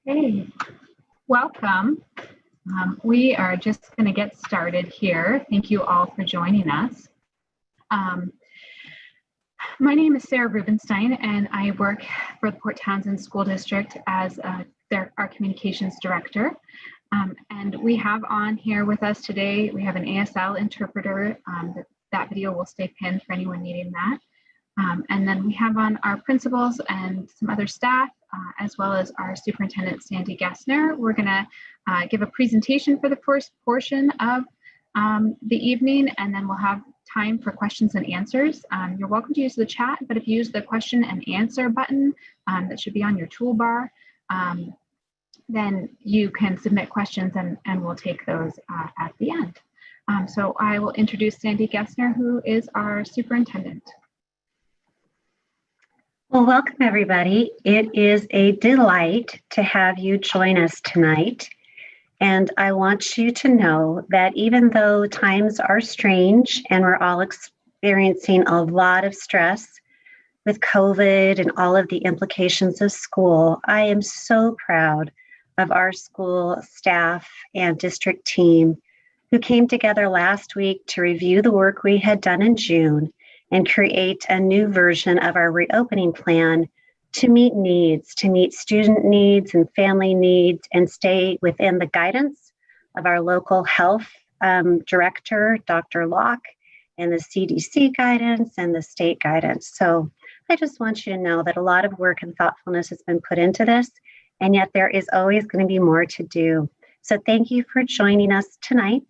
Hey, welcome. We are just going to get started here. Thank you all for joining us. My name is Sarah Rubenstein, and I work for the Port Townsend School District as our communications director. And we have on here with us today, we have an ASL interpreter. That video will stay pinned for anyone needing that. And then we have on our principals and some other staff, as well as our superintendent, Sandy Gessner. We're going to give a presentation for the first portion of the evening, and then we'll have time for questions and answers. You're welcome to use the chat, but if you use the question and answer button that should be on your toolbar, then you can submit questions and we'll take those at the end. So I will introduce Sandy Gessner, who is our superintendent. Well, welcome everybody. It is a delight to have you join us tonight. And I want you to know that even though times are strange and we're all experiencing a lot of stress with COVID and all of the implications of school, I am so proud of our school staff and district team who came together last week to review the work we had done in June and create a new version of our reopening plan to meet needs, to meet student needs and family needs, and stay within the guidance of our local health director, Dr. Locke, and the CDC guidance and the state guidance. So I just want you to know that a lot of work and thoughtfulness has been put into this, and yet there is always going to be more to do. So thank you for joining us tonight.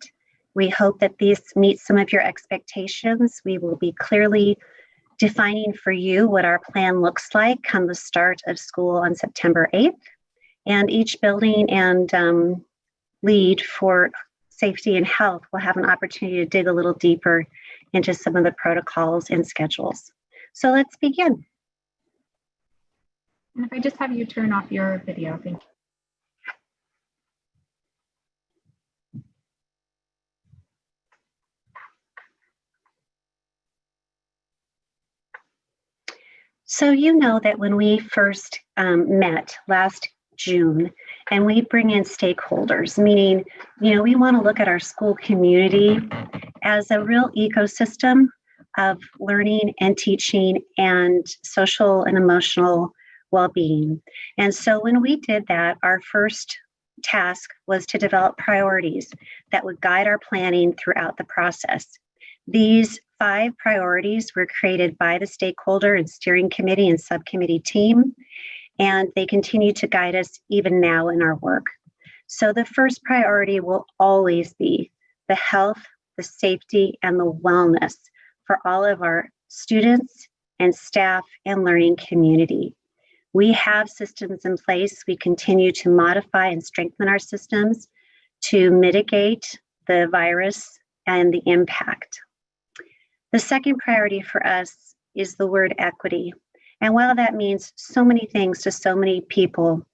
We hope that these meet some of your expectations. We will be clearly defining for you what our plan looks like come the start of school on September 8th. And each building and lead for safety and health will have an opportunity to dig a little deeper into some of the protocols and schedules. So let's begin. And if I just have you turn off your video, thank you. So you know that when we first met last June, and we bring in stakeholders, meaning, we want to look at our school community as a real ecosystem of learning and teaching and social and emotional well-being. And so when we did that, our first task was to develop priorities that would guide our planning throughout the process. These 5 priorities were created by the stakeholder and steering committee and subcommittee team, and they continue to guide us even now in our work. So the first priority will always be the health, the safety, and the wellness for all of our students and staff and learning community. We have systems in place. We continue to modify and strengthen our systems to mitigate the virus and the impact. The second priority for us is the word equity. And while that means so many things to so many people,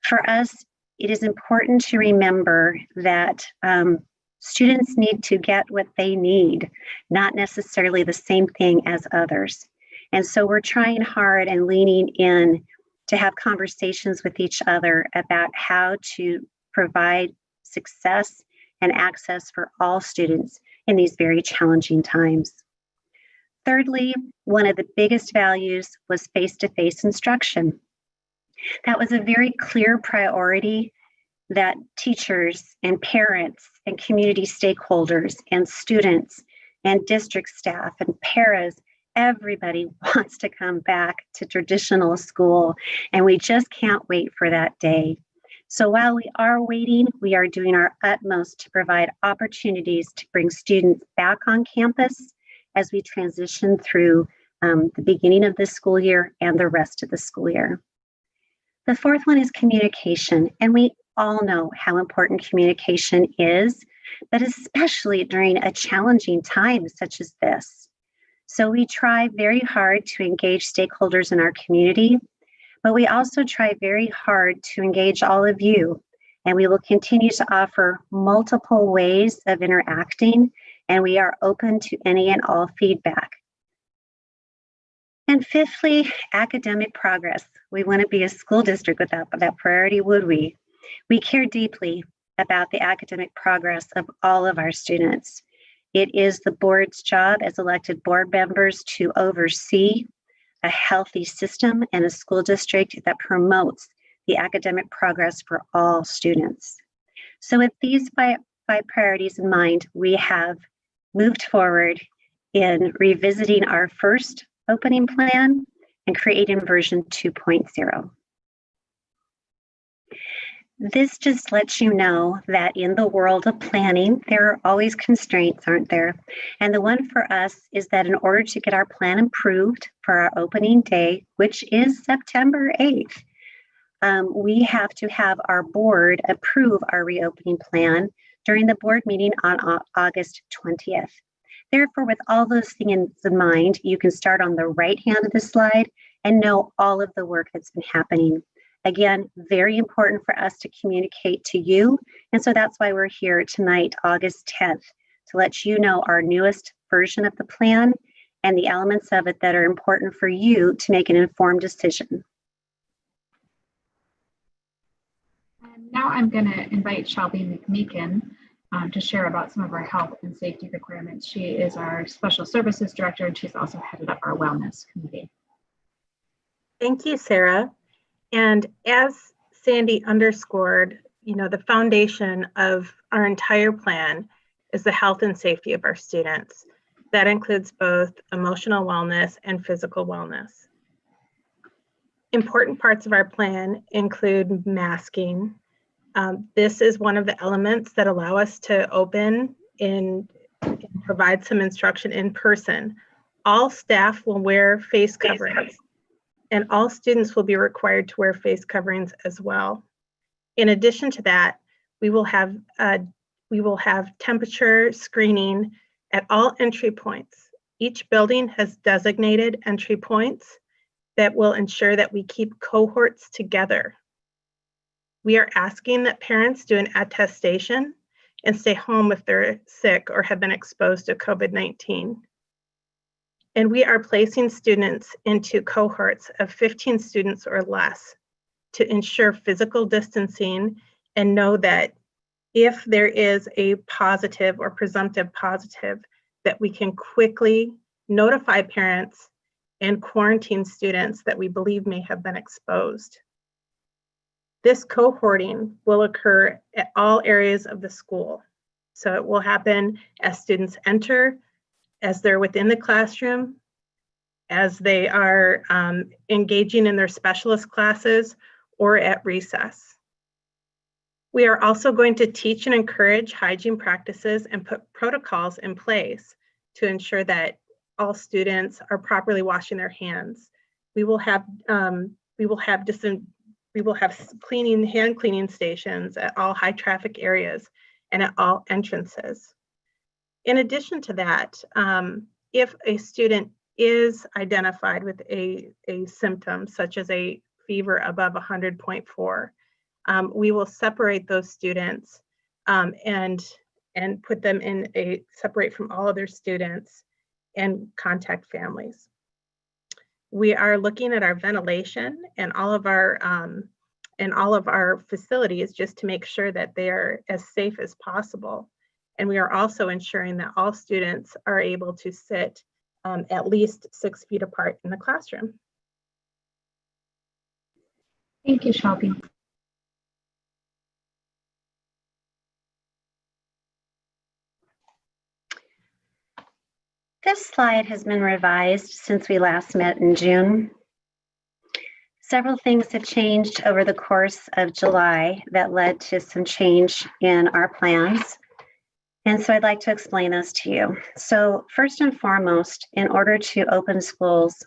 for us, it is important to remember that students need to get what they need, not necessarily the same thing as others. And so we're trying hard and leaning in to have conversations with each other about how to provide success and access for all students in these very challenging times. Thirdly, one of the biggest values was face-to-face instruction. That was a very clear priority that teachers and parents and community stakeholders and students and district staff and paras, everybody wants to come back to traditional school, and we just can't wait for that day. So while we are waiting, we are doing our utmost to provide opportunities to bring students back on campus as we transition through the beginning of this school year and the rest of the school year. The fourth one is communication, and we all know how important communication is, but especially during a challenging time such as this. So we try very hard to engage stakeholders in our community, but we also try very hard to engage all of you, and we will continue to offer multiple ways of interacting, and we are open to any and all feedback. And fifthly, academic progress. We wouldn't be a school district without that priority, would we? We care deeply about the academic progress of all of our students. It is the board's job as elected board members to oversee a healthy system and a school district that promotes the academic progress for all students. So with these five priorities in mind, we have moved forward in revisiting our first opening plan and creating version 2.0. This just lets you know that in the world of planning, there are always constraints, aren't there? And the one for us is that in order to get our plan approved for our opening day, which is September 8th, we have to have our board approve our reopening plan during the board meeting on August 20th. Therefore, with all those things in mind, you can start on the right hand of the slide and know all of the work that's been happening. Again, very important for us to communicate to you. And so that's why we're here tonight, August 10th, to let you know our newest version of the plan and the elements of it that are important for you to make an informed decision. And now I'm going to invite Shelby McMeekin to share about some of our health and safety requirements. She is our Special Services Director, and she's also headed up our Wellness Committee. Thank you, Sarah. And as Sandy underscored, the foundation of our entire plan is the health and safety of our students. That includes both emotional wellness and physical wellness. Important parts of our plan include masking. This is one of the elements that allow us to open and provide some instruction in person. All staff will wear face coverings, and all students will be required to wear face coverings as well. In addition to that, we will have temperature screening at all entry points. Each building has designated entry points that will ensure that we keep cohorts together. We are asking that parents do an attestation and stay home if they're sick or have been exposed to COVID-19. And we are placing students into cohorts of 15 students or less to ensure physical distancing and know that if there is a positive or presumptive positive, that we can quickly notify parents and quarantine students that we believe may have been exposed. This cohorting will occur at all areas of the school. So it will happen as students enter, as they're within the classroom, as they are engaging in their specialist classes, or at recess. We are also going to teach and encourage hygiene practices and put protocols in place to ensure that all students are properly washing their hands. We will have hand cleaning stations at all high traffic areas and at all entrances. In addition to that, if a student is identified with a symptom such as a fever above 100.4, we will separate those students and put them in separate from all other students and contact families. We are looking at our ventilation and all of our facilities just to make sure that they are as safe as possible. And we are also ensuring that all students are able to sit at least 6 feet apart in the classroom. Thank you, Shelby. This slide has been revised since we last met in June. Several things have changed over the course of July that led to some change in our plans. And so I'd like to explain those to you. So first and foremost, in order to open schools,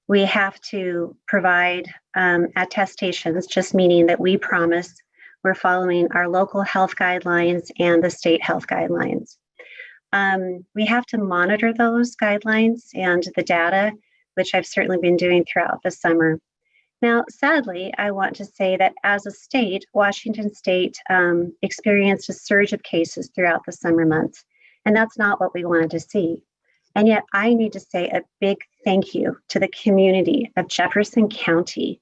we have to provide attestations, just meaning that we promise we're following our local health guidelines and the state health guidelines. We have to monitor those guidelines and the data, which I've certainly been doing throughout the summer. Now, sadly, I want to say that as a state, Washington State experienced a surge of cases throughout the summer months, and that's not what we wanted to see. And yet I need to say a big thank you to the community of Jefferson County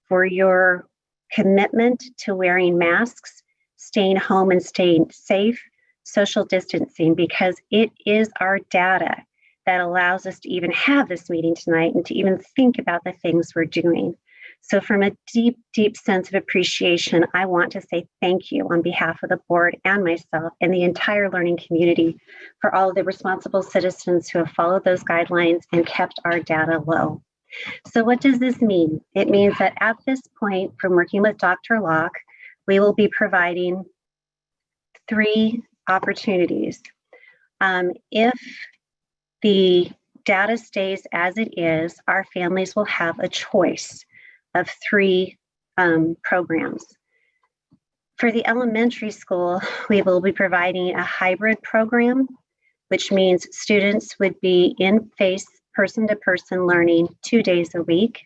for your commitment to wearing masks, staying home and staying safe, social distancing, because it is our data that allows us to even have this meeting tonight and to even think about the things we're doing. So from a deep, deep sense of appreciation, I want to say thank you on behalf of the board and myself and the entire learning community for all of the responsible citizens who have followed those guidelines and kept our data low. So what does this mean? It means that at this point, from working with Dr. Locke, we will be providing 3 opportunities. If the data stays as it is, our families will have a choice of 3 programs. For the elementary school, we will be providing a hybrid program, which means students would be in-face, person-to-person learning 2 days a week,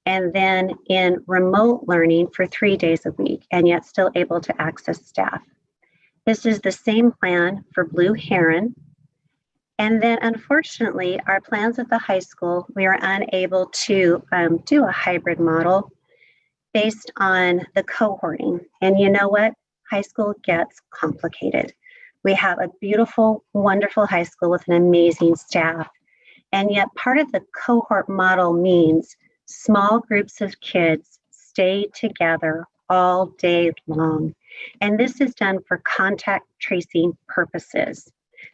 and then in remote learning for 3 days a week, and yet still able to access staff. This is the same plan for Blue Heron. And then unfortunately, our plans at the high school, we are unable to do a hybrid model based on the cohorting. And you know what? High school gets complicated. We have a beautiful, wonderful high school with an amazing staff. And yet part of the cohort model means small groups of kids stay together all day long. And this is done for contact tracing purposes.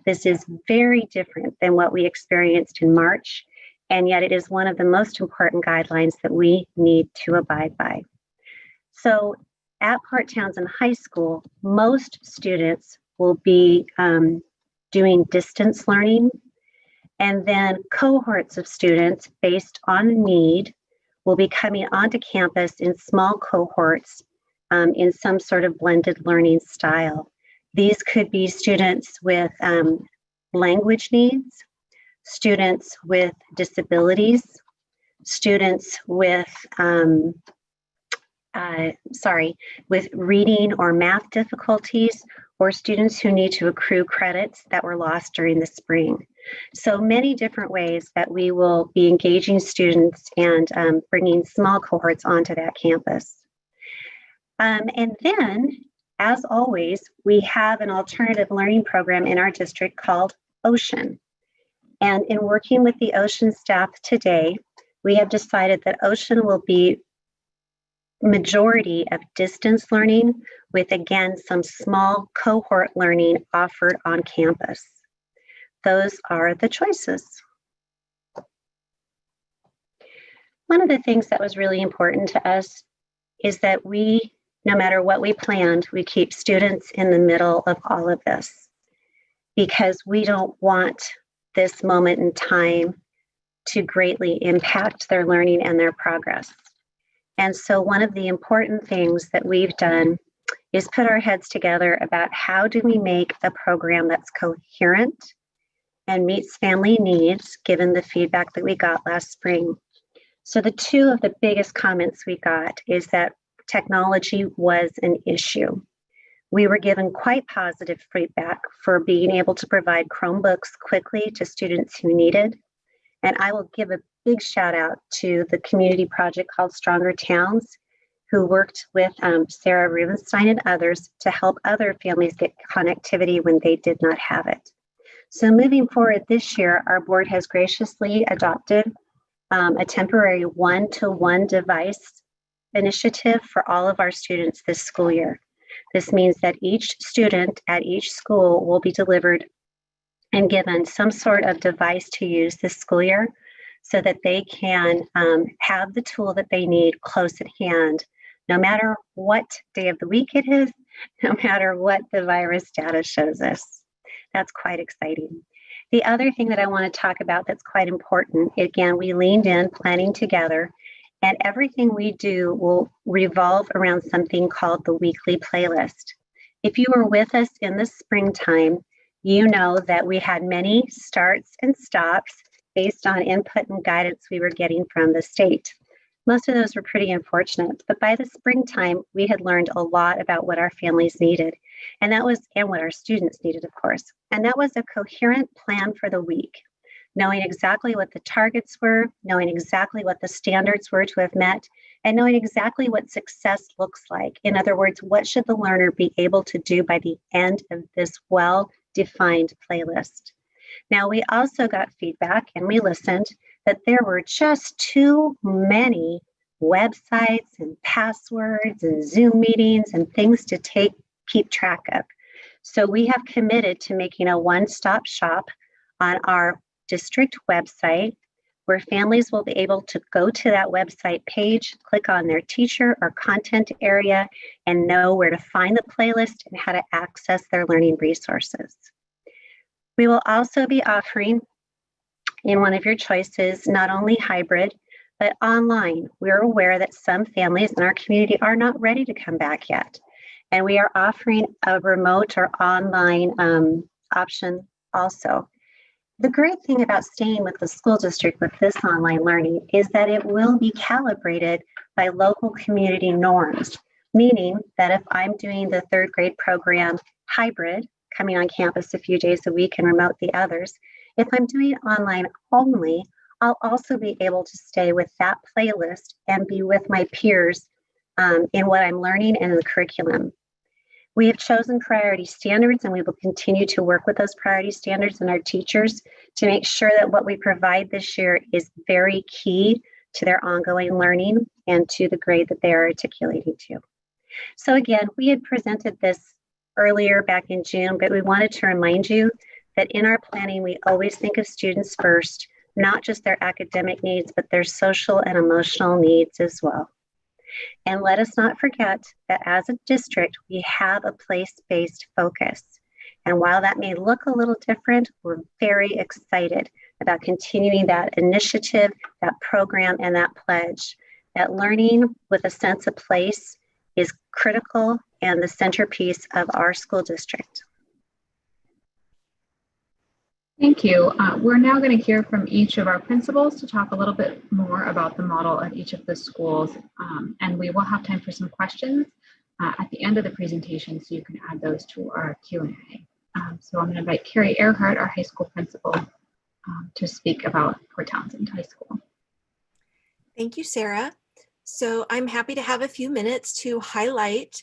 This is very different than what we experienced in March, and yet it is one of the most important guidelines that we need to abide by. So at Port Townsend High School, most students will be doing distance learning, and then cohorts of students based on need will be coming onto campus in small cohorts in some sort of blended learning style. These could be students with language needs, students with disabilities, students with with reading or math difficulties, or students who need to accrue credits that were lost during the spring. So many different ways that we will be engaging students and bringing small cohorts onto that campus. And then, as always, we have an alternative learning program in our district called Ocean. And in working with the Ocean staff today, we have decided that Ocean will be majority of distance learning with, again, some small cohort learning offered on campus. Those are the choices. One of the things that was really important to us is that we, no matter what we planned, we keep students in the middle of all of this, because we don't want this moment in time to greatly impact their learning and their progress. And so one of the important things that we've done is put our heads together about how do we make a program that's coherent and meets family needs, given the feedback that we got last spring. So the 2 of the biggest comments we got is that technology was an issue. We were given quite positive feedback for being able to provide Chromebooks quickly to students who needed. And I will give a big shout out to the community project called Stronger Towns, who worked with Sarah Rubenstein and others to help other families get connectivity when they did not have it. So moving forward this year, our board has graciously adopted a temporary one-to-one device initiative for all of our students this school year. This means that each student at each school will be delivered and given some sort of device to use this school year so that they can have the tool that they need close at hand, no matter what day of the week it is, no matter what the virus data shows us. That's quite exciting. The other thing that I want to talk about that's quite important, again, we leaned in planning together, and everything we do will revolve around something called the weekly playlist. If you were with us in the springtime, you know that we had many starts and stops based on input and guidance we were getting from the state. Most of those were pretty unfortunate, but by the springtime, we had learned a lot about what our families needed, and what our students needed, of course. And that was a coherent plan for the week. knowing exactly what the targets were, knowing exactly what the standards were to have met, and knowing exactly what success looks like. In other words, what should the learner be able to do by the end of this well-defined playlist? Now, we also got feedback and we listened that there were just too many websites and passwords and Zoom meetings and things to keep track of. So we have committed to making a one-stop shop on our district website where families will be able to go to that website page, click on their teacher or content area, and know where to find the playlist and how to access their learning resources. We will also be offering, in one of your choices, not only hybrid, but online. We're aware that some families in our community are not ready to come back yet. And we are offering a remote or online option also. The great thing about staying with the school district with this online learning is that it will be calibrated by local community norms, meaning that if I'm doing the third grade program hybrid, coming on campus a few days a week and remote the others, if I'm doing online only, I'll also be able to stay with that playlist and be with my peers in what I'm learning and in the curriculum. We have chosen priority standards and we will continue to work with those priority standards and our teachers to make sure that what we provide this year is very key to their ongoing learning and to the grade that they are articulating to. So again, we had presented this earlier back in June, but we wanted to remind you that in our planning, we always think of students first, not just their academic needs, but their social and emotional needs as well. And let us not forget that as a district, we have a place-based focus. And while that may look a little different, we're very excited about continuing that initiative, that program, and that pledge. That learning with a sense of place is critical and the centerpiece of our school district. Thank you. We're now going to hear from each of our principals to talk a little bit more about the model at each of the schools. And we will have time for some questions at the end of the presentation, so you can add those to our Q&A. So I'm going to invite Carrie Earhart, our high school principal, to speak about Port Townsend High School. Thank you, Sarah. So I'm happy to have a few minutes to highlight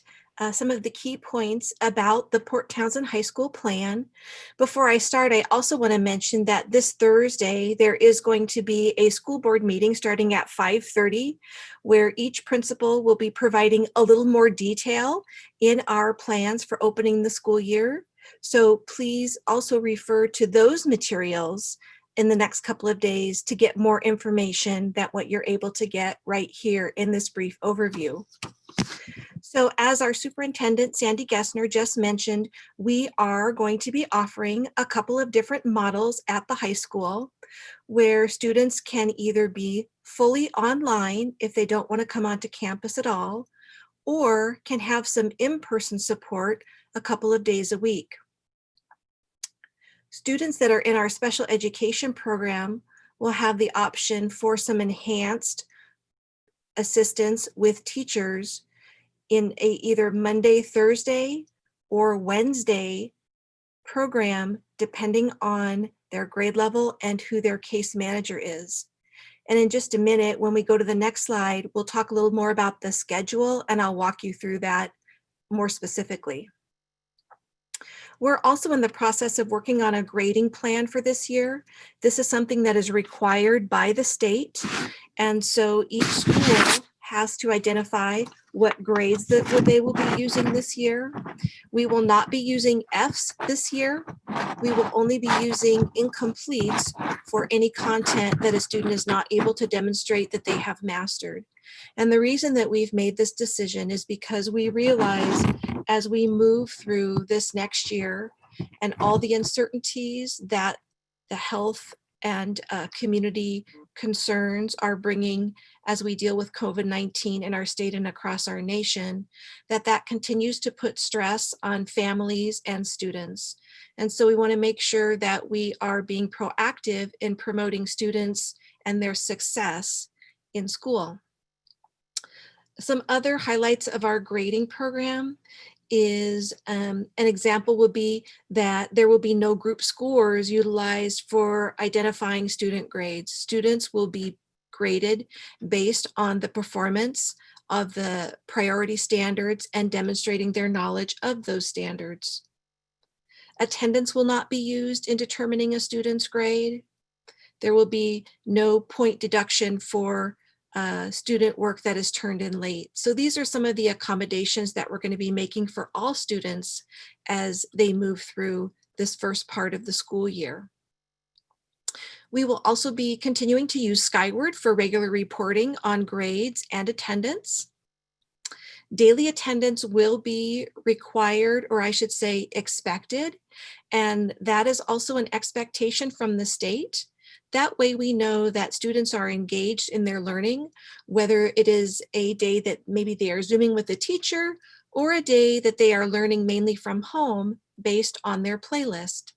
some of the key points about the Port Townsend High School plan. Before I start, I also want to mention that this Thursday, there is going to be a school board meeting starting at 5:30, where each principal will be providing a little more detail in our plans for opening the school year. So please also refer to those materials in the next couple of days to get more information than what you're able to get right here in this brief overview. So as our superintendent, Sandy Gessner, just mentioned, we are going to be offering a couple of different models at the high school where students can either be fully online if they don't want to come onto campus at all, or can have some in-person support a couple of days a week. Students that are in our special education program will have the option for some enhanced assistance with teachers in a either Monday, Thursday, or Wednesday program, depending on their grade level and who their case manager is. And in just a minute, when we go to the next slide, we'll talk a little more about the schedule and I'll walk you through that more specifically. We're also in the process of working on a grading plan for this year. This is something that is required by the state. And so each school has to identify what grades that they will be using this year. We will not be using Fs this year. We will only be using incompletes for any content that a student is not able to demonstrate that they have mastered. And the reason that we've made this decision is because we realize as we move through this next year and all the uncertainties that the health and community concerns are bringing as we deal with COVID-19 in our state and across our nation, that continues to put stress on families and students. And so we want to make sure that we are being proactive in promoting students and their success in school. Some other highlights of our grading program is an example would be that there will be no group scores utilized for identifying student grades. Students will be graded based on the performance of the priority standards and demonstrating their knowledge of those standards. Attendance will not be used in determining a student's grade. There will be no point deduction for student work that is turned in late. So these are some of the accommodations that we're going to be making for all students as they move through this first part of the school year. We will also be continuing to use Skyward for regular reporting on grades and attendance. Daily attendance will be required, or I should say expected, and that is also an expectation from the state. That way we know that students are engaged in their learning, whether it is a day that maybe they are Zooming with a teacher or a day that they are learning mainly from home based on their playlist.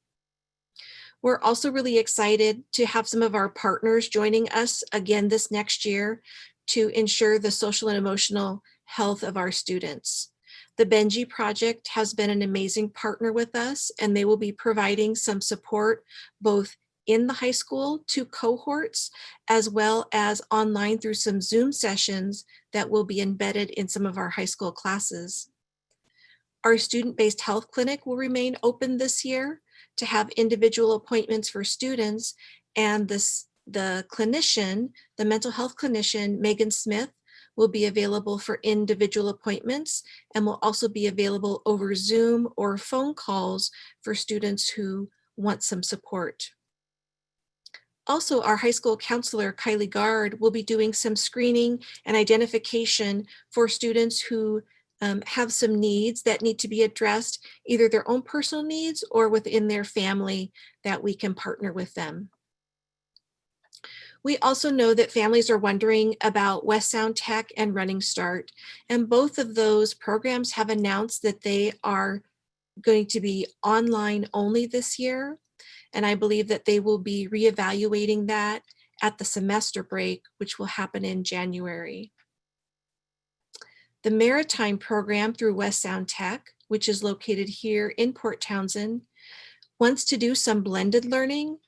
We're also really excited to have some of our partners joining us again this next year to ensure the social and emotional health of our students. The Benji Project has been an amazing partner with us, and they will be providing some support both in the high school to cohorts, as well as online through some Zoom sessions that will be embedded in some of our high school classes. Our student-based health clinic will remain open this year to have individual appointments for students, and the clinician, the mental health clinician, Megan Smith, will be available for individual appointments and will also be available over Zoom or phone calls for students who want some support. Also, our high school counselor, Kylie Gard, will be doing some screening and identification for students who have some needs that need to be addressed, either their own personal needs or within their family, that we can partner with them. We also know that families are wondering about West Sound Tech and Running Start, and both of those programs have announced that they are going to be online only this year. And I believe that they will be reevaluating that at the semester break, which will happen in January. The Maritime program through West Sound Tech, which is located here in Port Townsend, wants to do some blended learning.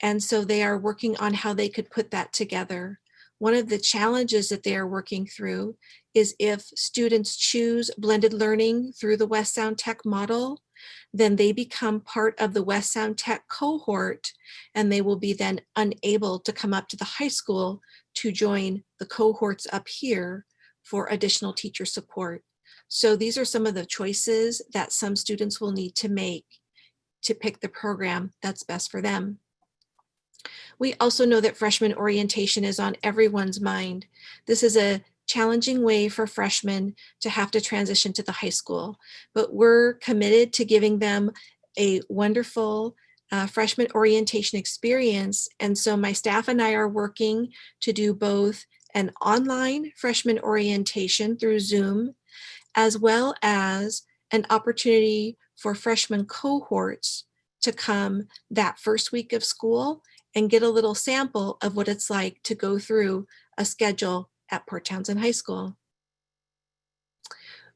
And so they are working on how they could put that together. One of the challenges that they are working through is if students choose blended learning through the West Sound Tech model, then they become part of the West Sound Tech cohort, and they will be then unable to come up to the high school to join the cohorts up here for additional teacher support. So these are some of the choices that some students will need to make to pick the program that's best for them. We also know that freshman orientation is on everyone's mind. This is a challenging way for freshmen to have to transition to the high school, but we're committed to giving them a wonderful freshman orientation experience. And so my staff and I are working to do both an online freshman orientation through Zoom, as well as an opportunity for freshman cohorts to come that first week of school and get a little sample of what it's like to go through a schedule at Port Townsend High School.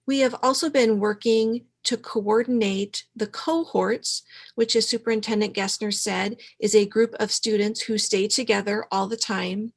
We have also been working to coordinate the cohorts, which, as Superintendent Gessner said, is a group of students who stay together all the time,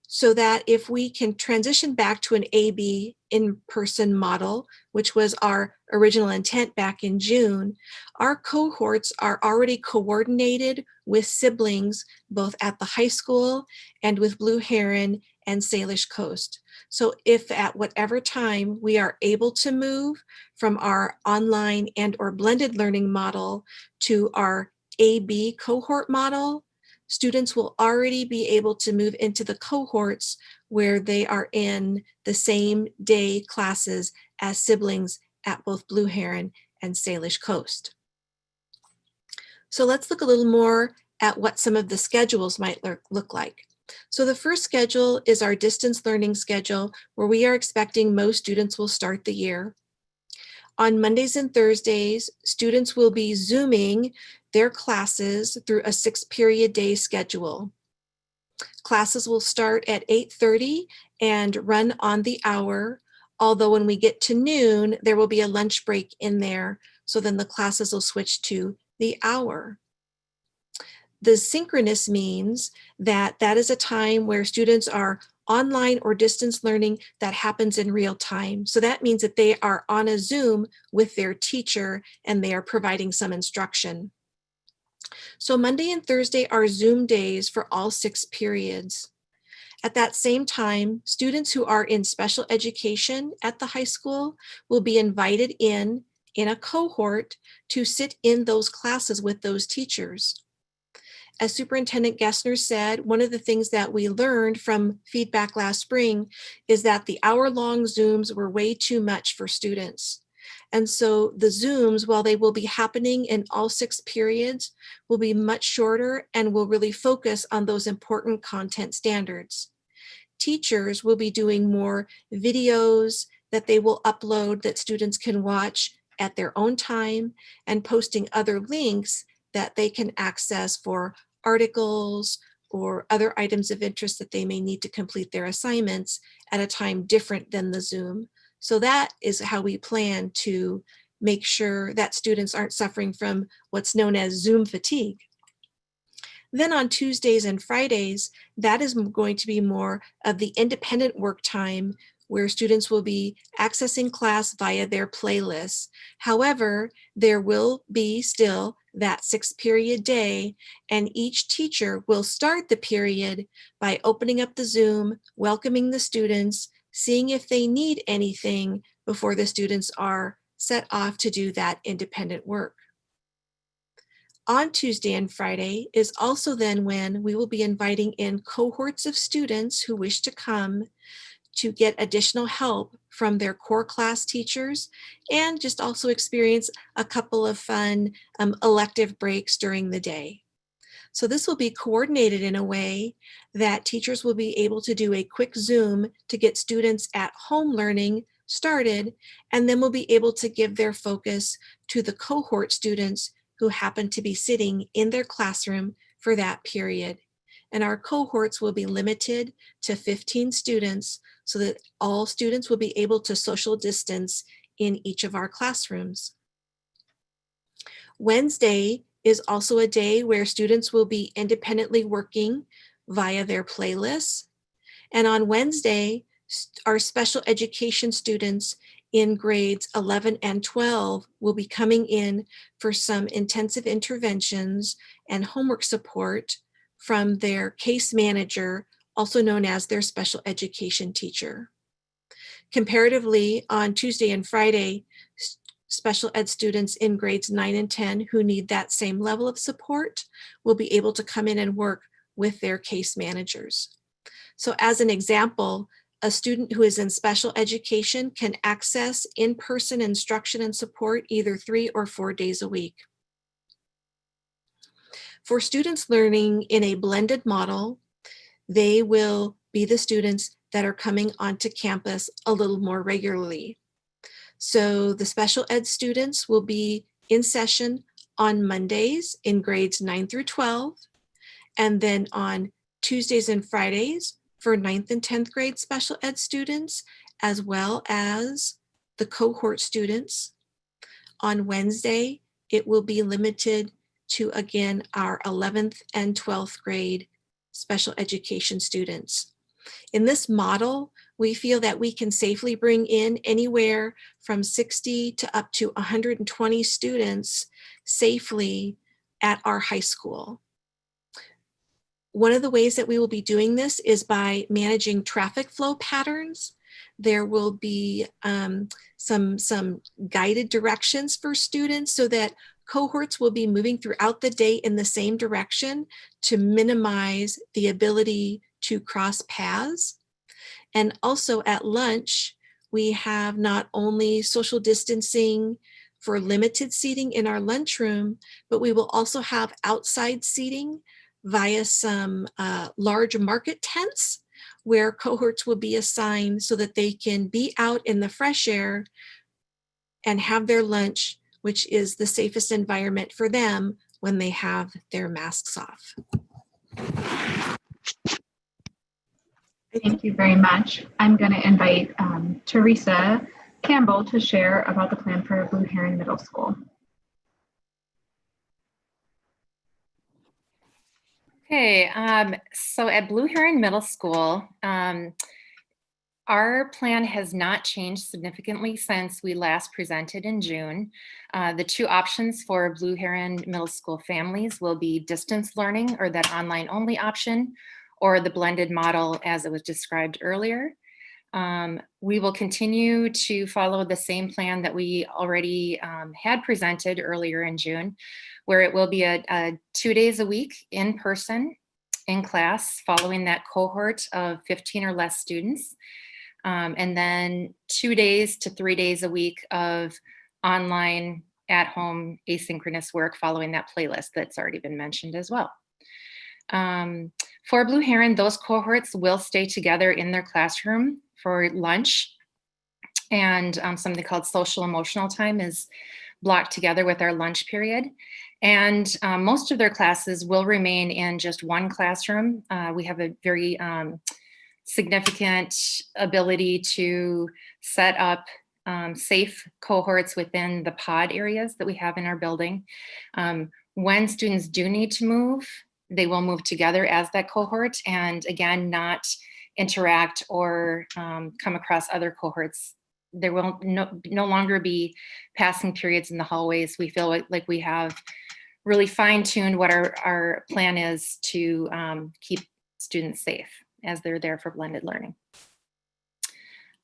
so that if we can transition back to an AB in-person model, which was our original intent back in June, our cohorts are already coordinated with siblings, both at the high school and with Blue Heron and Salish Coast. So if at whatever time we are able to move from our online and or blended learning model to our AB cohort model, students will already be able to move into the cohorts where they are in the same day classes as siblings at both Blue Heron and Salish Coast. So let's look a little more at what some of the schedules might look like. So the first schedule is our distance learning schedule, where we are expecting most students will start the year. On Mondays and Thursdays, students will be Zooming their classes through a 6-period day schedule. Classes will start at 8:30 and run on the hour. Although when we get to noon, there will be a lunch break in there. So then the classes will switch to the hour. The synchronous means that that is a time where students are online or distance learning that happens in real time. So that means that they are on a Zoom with their teacher and they are providing some instruction. So Monday and Thursday are Zoom days for all 6 periods. At that same time, students who are in special education at the high school will be invited in a cohort to sit in those classes with those teachers. As Superintendent Gessner said, one of the things that we learned from feedback last spring is that the hour-long Zooms were way too much for students. And so the Zooms, while they will be happening in all 6 periods, will be much shorter and will really focus on those important content standards. Teachers will be doing more videos that they will upload that students can watch at their own time and posting other links that they can access for articles or other items of interest that they may need to complete their assignments at a time different than the Zoom. So that is how we plan to make sure that students aren't suffering from what's known as Zoom fatigue. Then on Tuesdays and Fridays, that is going to be more of the independent work time where students will be accessing class via their playlists. However, there will be still that 6-period day, and each teacher will start the period by opening up the Zoom, welcoming the students, seeing if they need anything before the students are set off to do that independent work. On Tuesday and Friday is also then when we will be inviting in cohorts of students who wish to come to get additional help from their core class teachers and just also experience a couple of fun elective breaks during the day. So this will be coordinated in a way that teachers will be able to do a quick Zoom to get students at home learning started, and then we'll be able to give their focus to the cohort students who happen to be sitting in their classroom for that period. And our cohorts will be limited to 15 students so that all students will be able to social distance in each of our classrooms. Wednesday is also a day where students will be independently working via their playlists. And on Wednesday, our special education students in grades 11 and 12 will be coming in for some intensive interventions and homework support from their case manager, also known as their special education teacher. Comparatively, on Tuesday and Friday, special ed students in grades 9 and 10 who need that same level of support will be able to come in and work with their case managers. So as an example, a student who is in special education can access in-person instruction and support either 3 or 4 days a week. For students learning in a blended model, they will be the students that are coming onto campus a little more regularly. So the special ed students will be in session on Mondays in grades 9 through 12, and then on Tuesdays and Fridays for 9th and 10th grade special ed students, as well as the cohort students. On Wednesday, it will be limited to, again, our 11th and 12th grade special education students. In this model, we feel that we can safely bring in anywhere from 60 to up to 120 students safely at our high school. One of the ways that we will be doing this is by managing traffic flow patterns. There will be some guided directions for students so that cohorts will be moving throughout the day in the same direction to minimize the ability to cross paths. And also at lunch, we have not only social distancing for limited seating in our lunchroom, but we will also have outside seating via some large market tents where cohorts will be assigned so that they can be out in the fresh air and have their lunch, which is the safest environment for them when they have their masks off. Thank you very much. I'm going to invite Teresa Campbell to share about the plan for Blue Heron Middle School. Okay, so at Blue Heron Middle School, our plan has not changed significantly since we last presented in June. The two options for Blue Heron Middle School families will be distance learning, or that online only option, or the blended model as it was described earlier. We will continue to follow the same plan that we already had presented earlier in June, where it will be a 2 days a week in person in class following that cohort of 15 or less students. And then 2 days to 3 days a week of online at-home asynchronous work following that playlist that's already been mentioned as well. For Blue Heron, those cohorts will stay together in their classroom for lunch, and something called social emotional time is blocked together with our lunch period. And most of their classes will remain in just one classroom. We have a very significant ability to set up safe cohorts within the pod areas that we have in our building. When students do need to move, they will move together as that cohort, and again, not interact or come across other cohorts. There will no longer be passing periods in the hallways. We feel like we have really fine-tuned what our plan is to keep students safe as they're there for blended learning.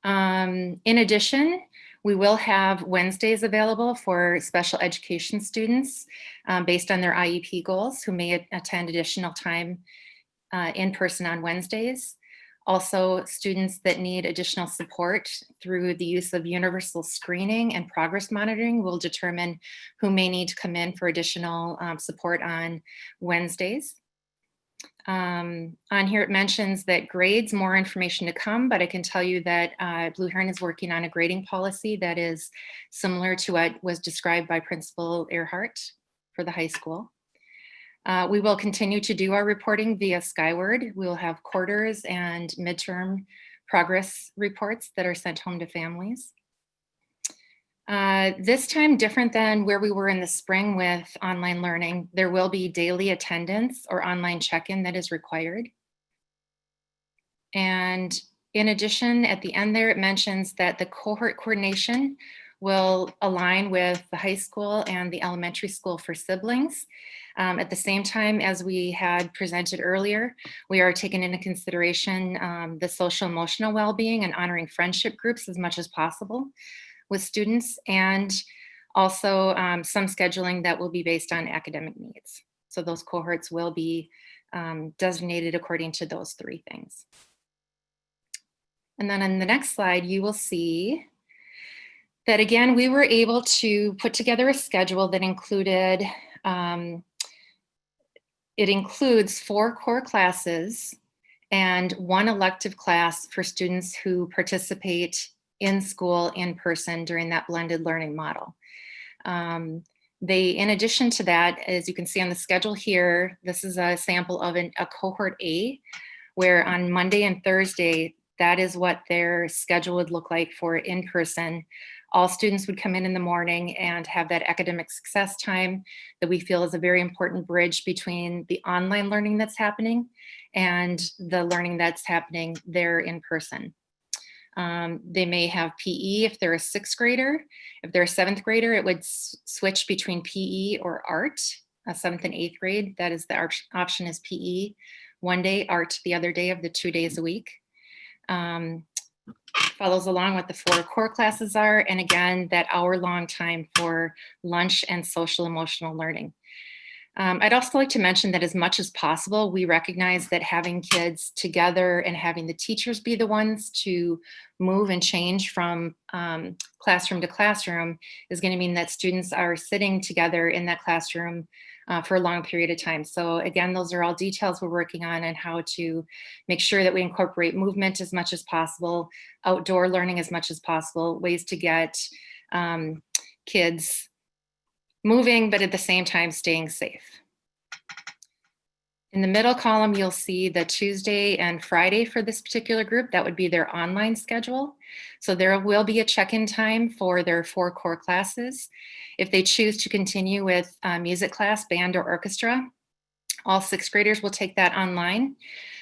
In addition, we will have Wednesdays available for special education students based on their IEP goals who may attend additional time in person on Wednesdays. Also, students that need additional support through the use of universal screening and progress monitoring will determine who may need to come in for additional support on Wednesdays. On here it mentions that grades, more information to come, but I can tell you that Blue Heron is working on a grading policy that is similar to what was described by Principal Earhart for the high school. We will continue to do our reporting via Skyward. We'll have quarters and midterm progress reports that are sent home to families. This time, different than where we were in the spring with online learning, there will be daily attendance or online check-in that is required. And in addition, at the end there, it mentions that the cohort coordination will align with the high school and the elementary school for siblings. At the same time, as we had presented earlier, we are taking into consideration the social emotional well-being and honoring friendship groups as much as possible with students, and also some scheduling that will be based on academic needs. So those cohorts will be designated according to those three things. And then on the next slide, you will see that again, we were able to put together a schedule that included, it includes 4 core classes and 1 elective class for students who participate in school in person during that blended learning model. In addition to that, as you can see on the schedule here, this is a sample of a cohort A, where on Monday and Thursday, that is what their schedule would look like for in person. All students would come in the morning and have that academic success time that we feel is a very important bridge between the online learning that's happening and the learning that's happening there in person. They may have PE if they're a 6th grader. If they're a 7th grader, it would switch between PE or art, a 7th and 8th grade. That is the option is PE one day, art the other day of the 2 days a week. Follows along what the 4 core classes are, and again, that hour-long time for lunch and social emotional learning. I'd also like to mention that as much as possible, we recognize that having kids together and having the teachers be the ones to move and change from classroom to classroom is going to mean that students are sitting together in that classroom for a long period of time. So again, those are all details we're working on and how to make sure that we incorporate movement as much as possible, outdoor learning as much as possible, ways to get kids moving, but at the same time staying safe. In the middle column, you'll see the Tuesday and Friday for this particular group. That would be their online schedule. So there will be a check-in time for their 4 core classes. If they choose to continue with music class, band, or orchestra, all 6th graders will take that online.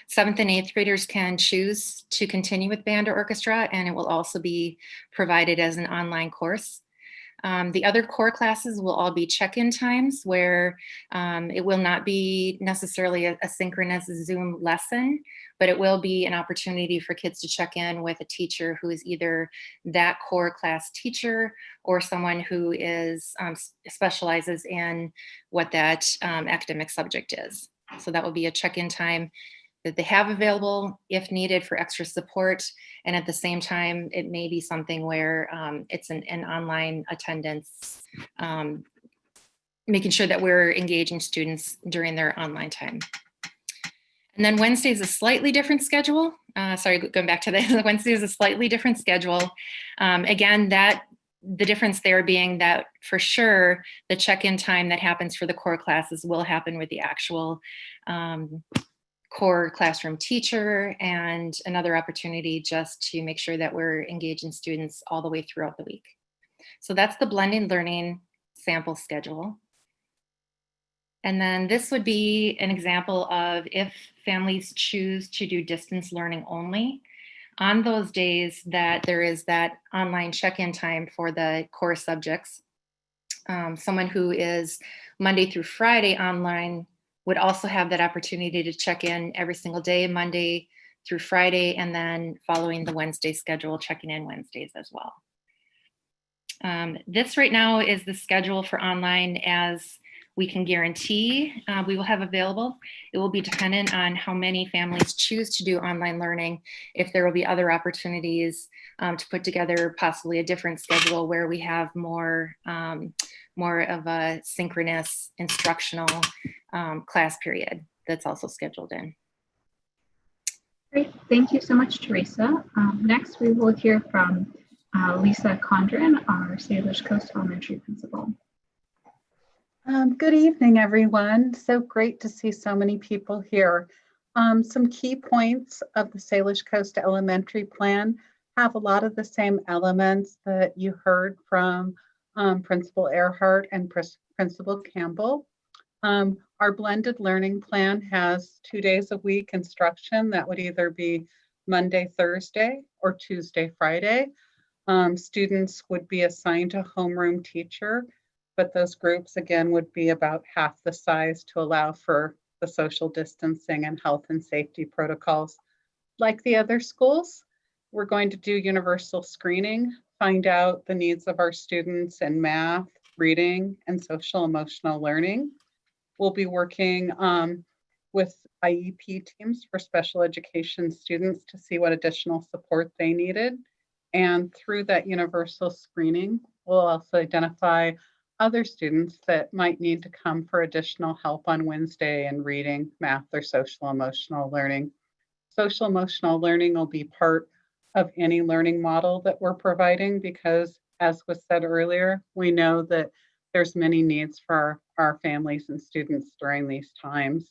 7th and 8th graders can choose to continue with band or orchestra, and it will also be provided as an online course. The other core classes will all be check-in times where it will not be necessarily a synchronous Zoom lesson, but it will be an opportunity for kids to check in with a teacher who is either that core class teacher or someone who is specializes in what that academic subject is. So that will be a check-in time that they have available if needed for extra support. And at the same time, it may be something where it's an online attendance, making sure that we're engaging students during their online time. And then Wednesday is a slightly different schedule. Sorry, going back to that, Wednesday is a slightly different schedule. Again, the difference there being that for sure, the check-in time that happens for the core classes will happen with the actual core classroom teacher, and another opportunity just to make sure that we're engaging students all the way throughout the week. So that's the blended learning sample schedule. And then this would be an example of if families choose to do distance learning only. On those days that there is that online check-in time for the core subjects, someone who is Monday through Friday online would also have that opportunity to check in every single day, Monday through Friday, and then following the Wednesday schedule, checking in Wednesdays as well. This right now is the schedule for online as we can guarantee we will have available. It will be dependent on how many families choose to do online learning, if there will be other opportunities to put together possibly a different schedule where we have more of a synchronous instructional class period that's also scheduled in. Great, thank you so much, Teresa. Next, we will hear from Lisa Condren, our Salish Coast Elementary principal. Good evening, everyone. So great to see so many people here. Some key points of the Salish Coast Elementary Plan have a lot of the same elements that you heard from Principal Earhart and Principal Campbell. Our blended learning plan has 2 days a week instruction that would either be Monday, Thursday, or Tuesday, Friday. Students would be assigned a homeroom teacher, but those groups again would be about half the size to allow for the social distancing and health and safety protocols. Like the other schools, we're going to do universal screening, find out the needs of our students in math, reading, and social emotional learning. We'll be working with IEP teams for special education students to see what additional support they needed. And through that universal screening, we'll also identify other students that might need to come for additional help on Wednesday in reading, math, or social emotional learning. Social emotional learning will be part of any learning model that we're providing because, as was said earlier, we know that there's many needs for our families and students during these times.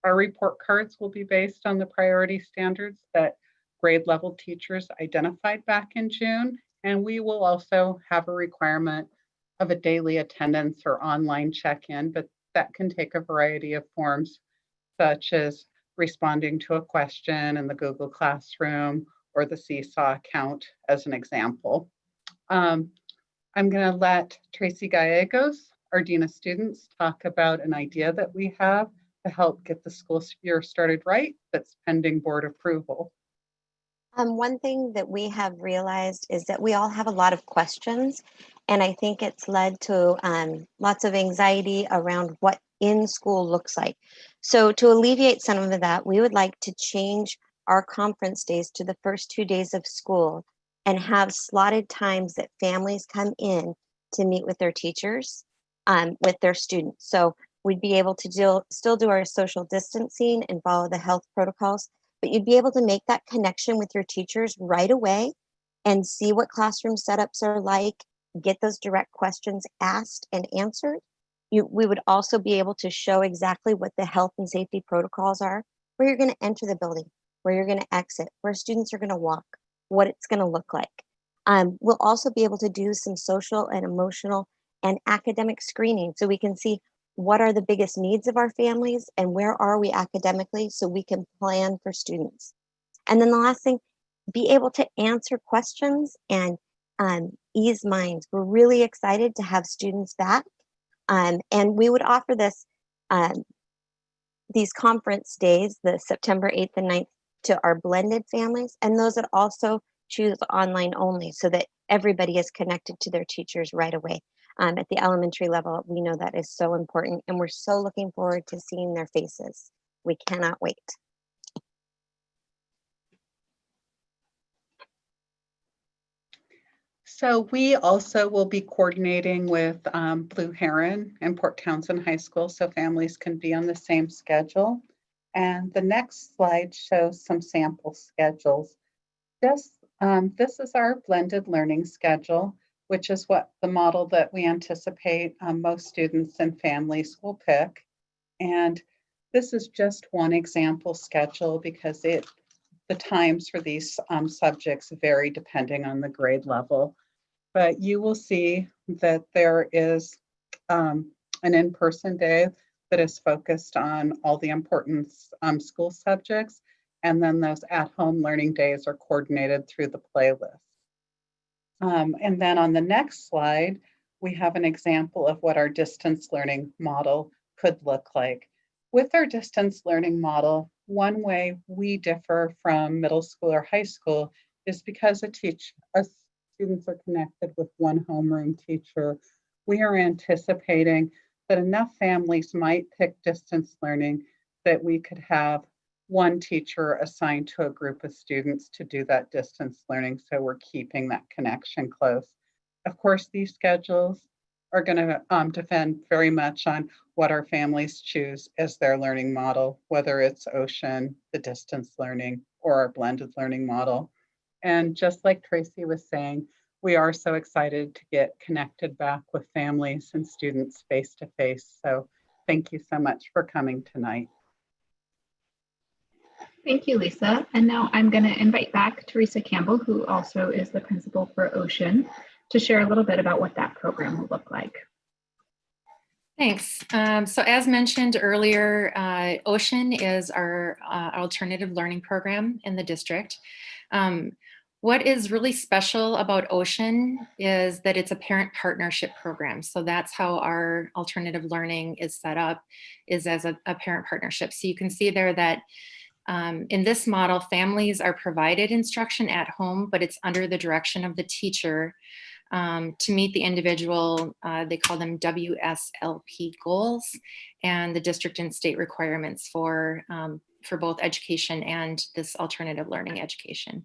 Our report cards will be based on the priority standards that grade level teachers identified back in June, and we will also have a requirement of a daily attendance or online check-in, but that can take a variety of forms, such as responding to a question in the Google Classroom or the Seesaw account as an example. I'm going to let Tracy Gallegos, our Dean of Students, talk about an idea that we have to help get the school year started right that's pending board approval. One thing that we have realized is that we all have a lot of questions, and I think it's led to lots of anxiety around what in school looks like. So to alleviate some of that, we would like to change our conference days to the first 2 days of school and have slotted times that families come in to meet with their teachers, with their students. So we'd be able to still do our social distancing and follow the health protocols, but you'd be able to make that connection with your teachers right away and see what classroom setups are like, get those direct questions asked and answered. We would also be able to show exactly what the health and safety protocols are, where you're going to enter the building, where you're going to exit, where students are going to walk, what it's going to look like. We'll also be able to do some social and emotional and academic screening so we can see what are the biggest needs of our families and where are we academically so we can plan for students. And then the last thing, be able to answer questions and ease minds. We're really excited to have students back. And we would offer this, these conference days, the September 8th and 9th, to our blended families and those that also choose online only so that everybody is connected to their teachers right away. At the elementary level, we know that is so important and we're so looking forward to seeing their faces. We cannot wait. So we also will be coordinating with Blue Heron and Port Townsend High School so families can be on the same schedule. And the next slide shows some sample schedules. This is our blended learning schedule, which is what the model that we anticipate most students and families will pick. And this is just one example schedule because the times for these subjects vary depending on the grade level. But you will see that there is an in-person day that is focused on all the important school subjects. And then those at-home learning days are coordinated through the playlist. And then on the next slide, we have an example of what our distance learning model could look like. With our distance learning model, one way we differ from middle school or high school is because students are connected with one homeroom teacher. We are anticipating that enough families might pick distance learning that we could have one teacher assigned to a group of students to do that distance learning. So we're keeping that connection close. Of course, these schedules are going to depend very much on what our families choose as their learning model, whether it's Ocean, the distance learning, or our blended learning model. And just like Tracy was saying, we are so excited to get connected back with families and students face to face. So thank you so much for coming tonight. Thank you, Lisa. And now I'm going to invite back Teresa Campbell, who also is the principal for Ocean, to share a little bit about what that program will look like. Thanks. So as mentioned earlier, Ocean is our alternative learning program in the district. What is really special about Ocean is that it's a parent partnership program. So that's how our alternative learning is set up, is as a parent partnership. So you can see there that in this model, families are provided instruction at home, but it's under the direction of the teacher to meet the individual, they call them WSLP goals, and the district and state requirements for both education and this alternative learning education.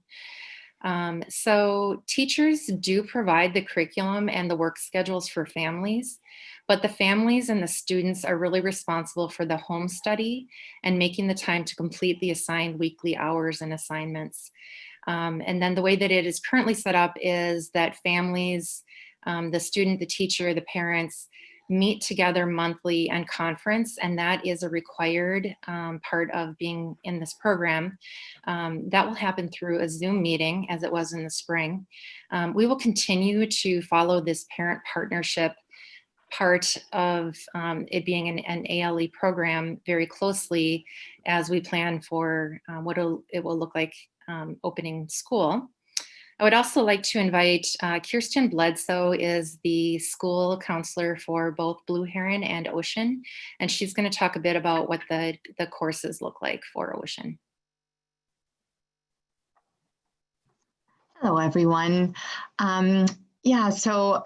So teachers do provide the curriculum and the work schedules for families, but the families and the students are really responsible for the home study and making the time to complete the assigned weekly hours and assignments. And then the way that it is currently set up is that families, the student, the teacher, the parents meet together monthly and conference, and that is a required part of being in this program. That will happen through a Zoom meeting as it was in the spring. We will continue to follow this parent partnership part of it being an ALE program very closely as we plan for what it will look like opening school. I would also like to invite Kirsten Bledsoe is the school counselor for both Blue Heron and Ocean, and she's going to talk a bit about what the courses look like for Ocean. Hello, everyone. So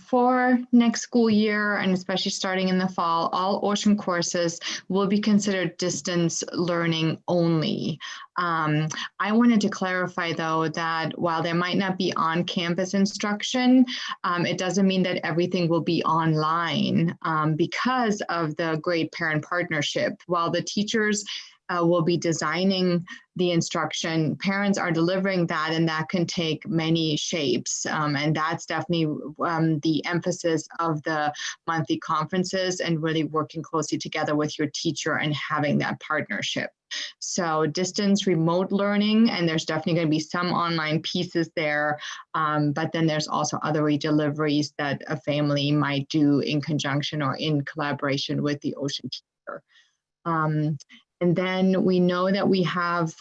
for next school year, and especially starting in the fall, all Ocean courses will be considered distance learning only. I wanted to clarify, though, that while there might not be on-campus instruction, it doesn't mean that everything will be online because of the great parent partnership. While the teachers will be designing the instruction. Parents are delivering that, and that can take many shapes. And that's definitely the emphasis of the monthly conferences, and really working closely together with your teacher and having that partnership. So distance remote learning, and there's definitely going to be some online pieces there, but then there's also other deliveries that a family might do in conjunction or in collaboration with the Ocean teacher. And then we know that we have,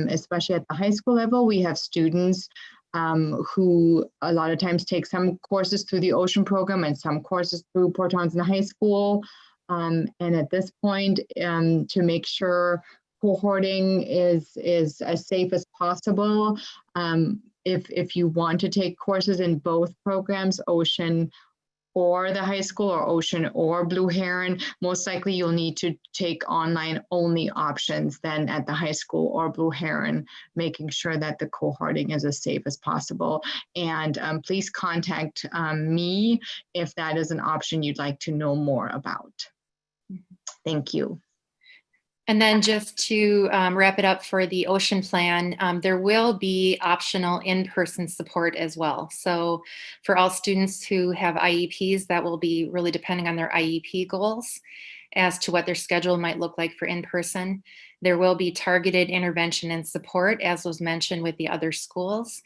especially at the high school level, we have students who a lot of times take some courses through the Ocean program and some courses through Port Townsend High School. And at this point, to make sure cohorting is as safe as possible, if you want to take courses in both programs, Ocean or the high school, or Ocean or Blue Heron, most likely you'll need to take online only options then at the high school or Blue Heron, making sure that the cohorting is as safe as possible. And please contact me if that is an option you'd like to know more about. Thank you. And then just to wrap it up for the Ocean plan, there will be optional in-person support as well. So for all students who have IEPs, that will be really depending on their IEP goals as to what their schedule might look like for in-person. There will be targeted intervention and support, as was mentioned with the other schools.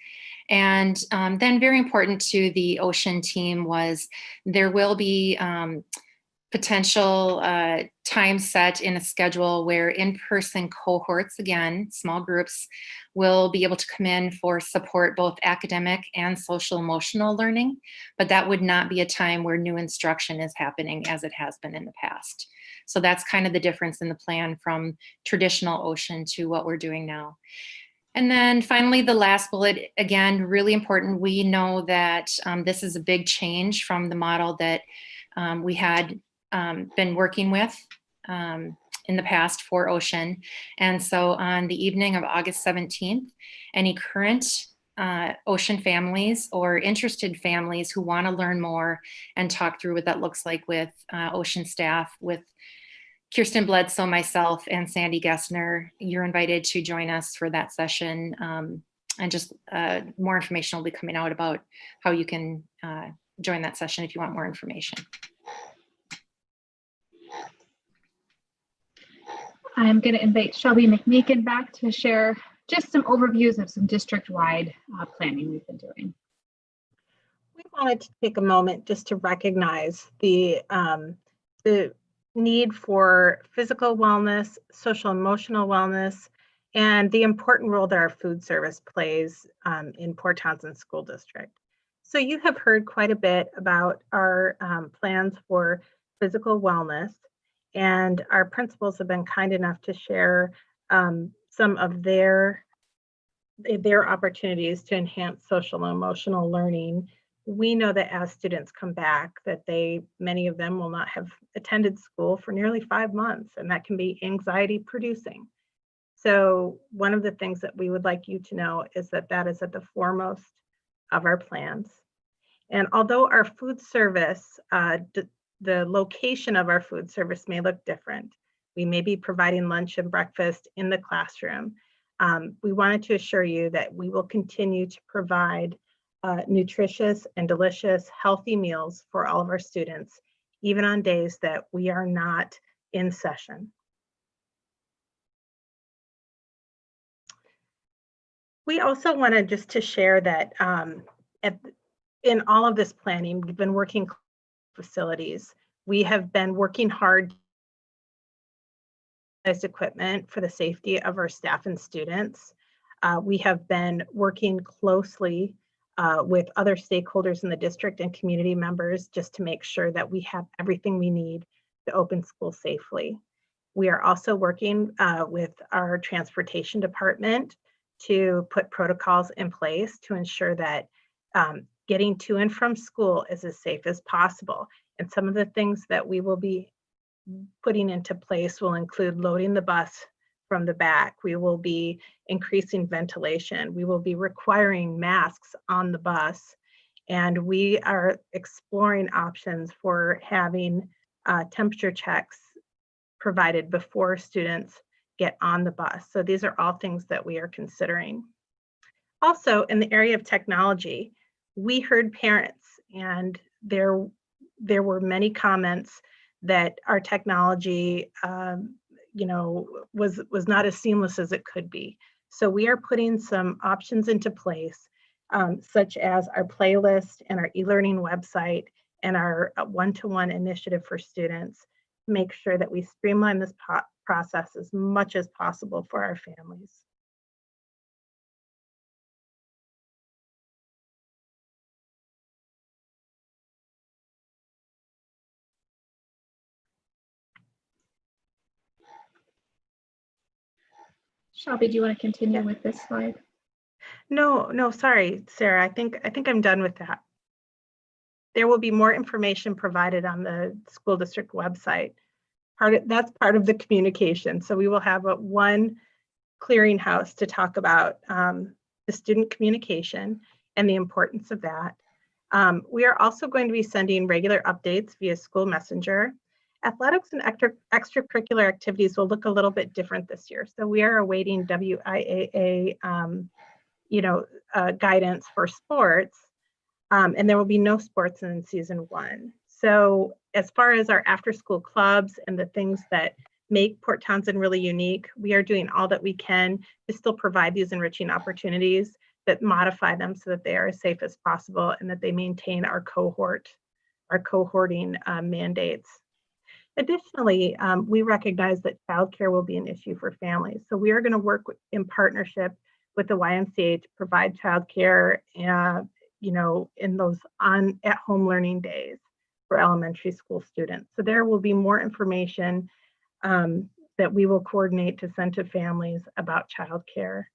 And then very important to the Ocean team was there will be potential time set in a schedule where in-person cohorts, again, small groups, will be able to come in for support, both academic and social emotional learning, but that would not be a time where new instruction is happening as it has been in the past. So that's kind of the difference in the plan from traditional Ocean to what we're doing now. And then finally, the last bullet, again, really important. We know that this is a big change from the model that we had been working with in the past for Ocean. And so on the evening of August 17th, any current Ocean families or interested families who want to learn more and talk through what that looks like with Ocean staff, with Kirsten Bledsoe, myself, and Sandy Gessner, you're invited to join us for that session. And just more information will be coming out about how you can join that session if you want more information. I'm going to invite Shelby McMeekin back to share just some overviews of some district-wide planning we've been doing. We wanted to take a moment just to recognize the need for physical wellness, social emotional wellness, and the important role that our food service plays in Port Townsend School District. So you have heard quite a bit about our plans for physical wellness, and our principals have been kind enough to share some of their opportunities to enhance social and emotional learning. We know that as students come back, that many of them will not have attended school for nearly 5 months, and that can be anxiety producing. So one of the things that we would like you to know is that that is at the foremost of our plans. And although our food service, the location of our food service may look different, we may be providing lunch and breakfast in the classroom. We wanted to assure you that we will continue to provide nutritious and delicious, healthy meals for all of our students, even on days that we are not in session. We also wanted just to share that in all of this planning, we've been working facilities. We have been working hard as equipment for the safety of our staff and students. We have been working closely with other stakeholders in the district and community members just to make sure that we have everything we need to open school safely. We are also working with our transportation department to put protocols in place to ensure that getting to and from school is as safe as possible. And some of the things that we will be putting into place will include loading the bus from the back. We will be increasing ventilation. We will be requiring masks on the bus. And we are exploring options for having temperature checks provided before students get on the bus. So these are all things that we are considering. Also, in the area of technology, we heard parents, and there were many comments that our technology, was not as seamless as it could be. So we are putting some options into place, such as our playlist and our e-learning website and our one-to-one initiative for students, to make sure that we streamline this process as much as possible for our families. Shelby, do you want to continue with this slide? No, sorry, Sarah. I think I'm done with that. There will be more information provided on the school district website. That's part of the communication. So we will have one clearinghouse to talk about the student communication and the importance of that. We are also going to be sending regular updates via school messenger. Athletics and extracurricular activities will look a little bit different this year. So we are awaiting WIAA guidance for sports, and there will be no sports in season 1. So as far as our after school clubs and the things that make Port Townsend really unique, we are doing all that we can to still provide these enriching opportunities that modify them so that they are as safe as possible and that they maintain our cohorting mandates. Additionally, we recognize that childcare will be an issue for families. So we are going to work in partnership with the YMCA to provide childcare, in those at-home learning days for elementary school students. So there will be more information that we will coordinate to send to families about childcare.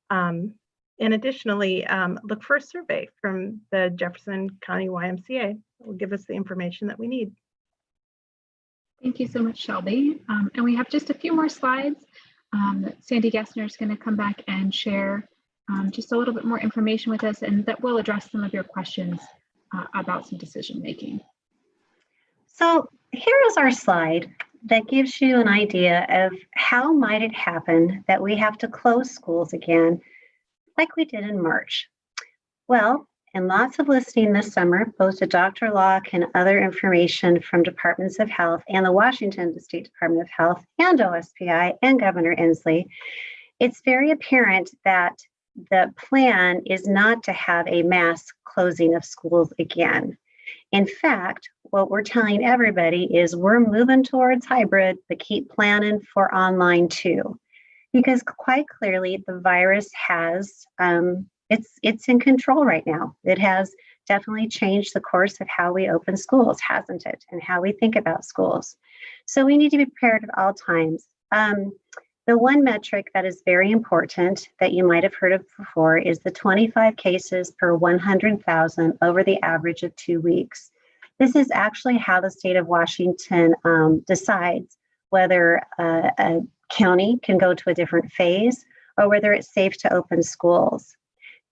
And additionally, look for a survey from the Jefferson County YMCA. It will give us the information that we need. Thank you so much, Shelby. And we have just a few more slides. Sandy Gessner is going to come back and share just a little bit more information with us, and that will address some of your questions about some decision making. So here is our slide that gives you an idea of how might it happen that we have to close schools again like we did in March. Well, and lots of listening this summer, both to Dr. Locke and other information from departments of health and the Washington State Department of Health and OSPI and Governor Inslee, it's very apparent that the plan is not to have a mass closing of schools again. In fact, what we're telling everybody is we're moving towards hybrid, but keep planning for online too. Because quite clearly the virus has, it's in control right now. It has definitely changed the course of how we open schools, hasn't it? And how we think about schools. So we need to be prepared at all times. The one metric that is very important that you might have heard of before is the 25 cases per 100,000 over the average of 2 weeks. This is actually how the state of Washington decides whether a county can go to a different phase or whether it's safe to open schools.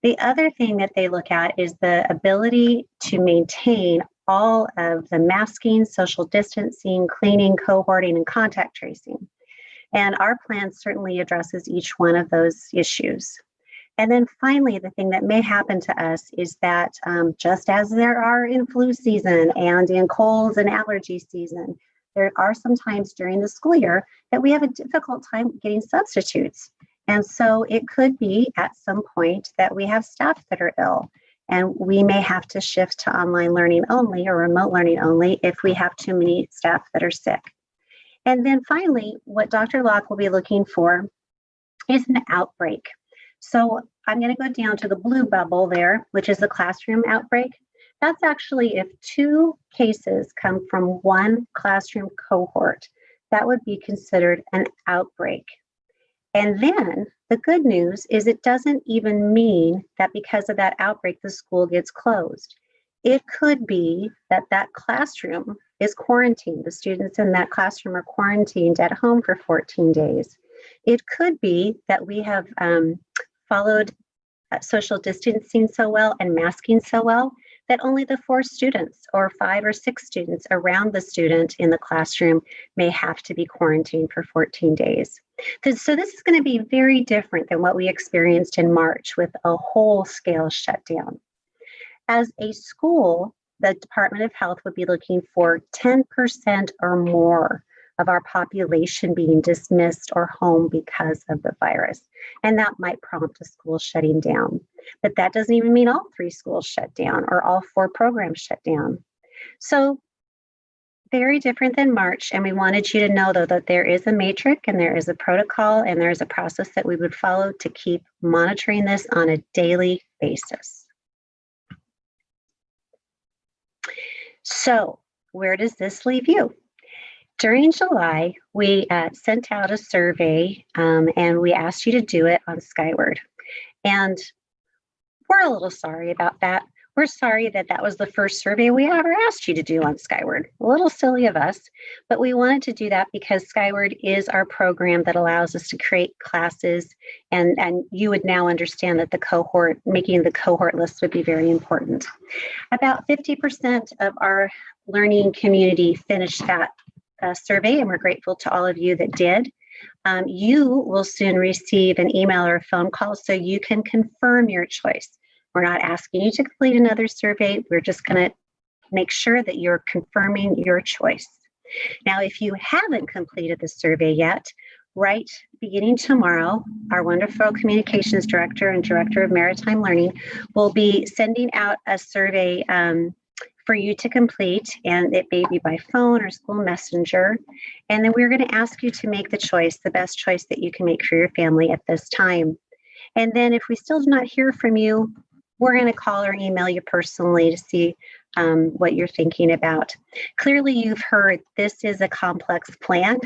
The other thing that they look at is the ability to maintain all of the masking, social distancing, cleaning, cohorting, and contact tracing. And our plan certainly addresses each one of those issues. And then finally, the thing that may happen to us is that just as there are in flu season and in colds and allergy season, there are some times during the school year that we have a difficult time getting substitutes. And so it could be at some point that we have staff that are ill, and we may have to shift to online learning only or remote learning only if we have too many staff that are sick. And then finally, what Dr. Locke will be looking for is an outbreak. So I'm going to go down to the blue bubble there, which is the classroom outbreak. That's actually if 2 cases come from one classroom cohort, that would be considered an outbreak. And then the good news is it doesn't even mean that because of that outbreak, the school gets closed. It could be that that classroom is quarantined. The students in that classroom are quarantined at home for 14 days. It could be that we have followed social distancing so well and masking so well that only the 4 students or 5 or 6 students around the student in the classroom may have to be quarantined for 14 days. So this is going to be very different than what we experienced in March with a whole scale shutdown. As a school, the Department of Health would be looking for 10% or more of our population being dismissed or home because of the virus. And that might prompt a school shutting down. But that doesn't even mean all 3 schools shut down or all 4 programs shut down. So very different than March. And we wanted you to know, though, that there is a matrix and there is a protocol and there is a process that we would follow to keep monitoring this on a daily basis. So where does this leave you? During July, we sent out a survey and we asked you to do it on Skyward. And we're a little sorry about that. We're sorry that that was the first survey we ever asked you to do on Skyward. A little silly of us, but we wanted to do that because Skyward is our program that allows us to create classes, and you would now understand that making the cohort list would be very important. About 50% of our learning community finished that survey, and we're grateful to all of you that did. You will soon receive an email or a phone call so you can confirm your choice. We're not asking you to complete another survey. We're just going to make sure that you're confirming your choice. Now, if you haven't completed the survey yet, right beginning tomorrow, our wonderful communications director and director of maritime learning will be sending out a survey for you to complete, and it may be by phone or school messenger. And then we're going to ask you to make the choice, the best choice that you can make for your family at this time. And then if we still do not hear from you, we're going to call or email you personally to see what you're thinking about. Clearly, you've heard this is a complex plan,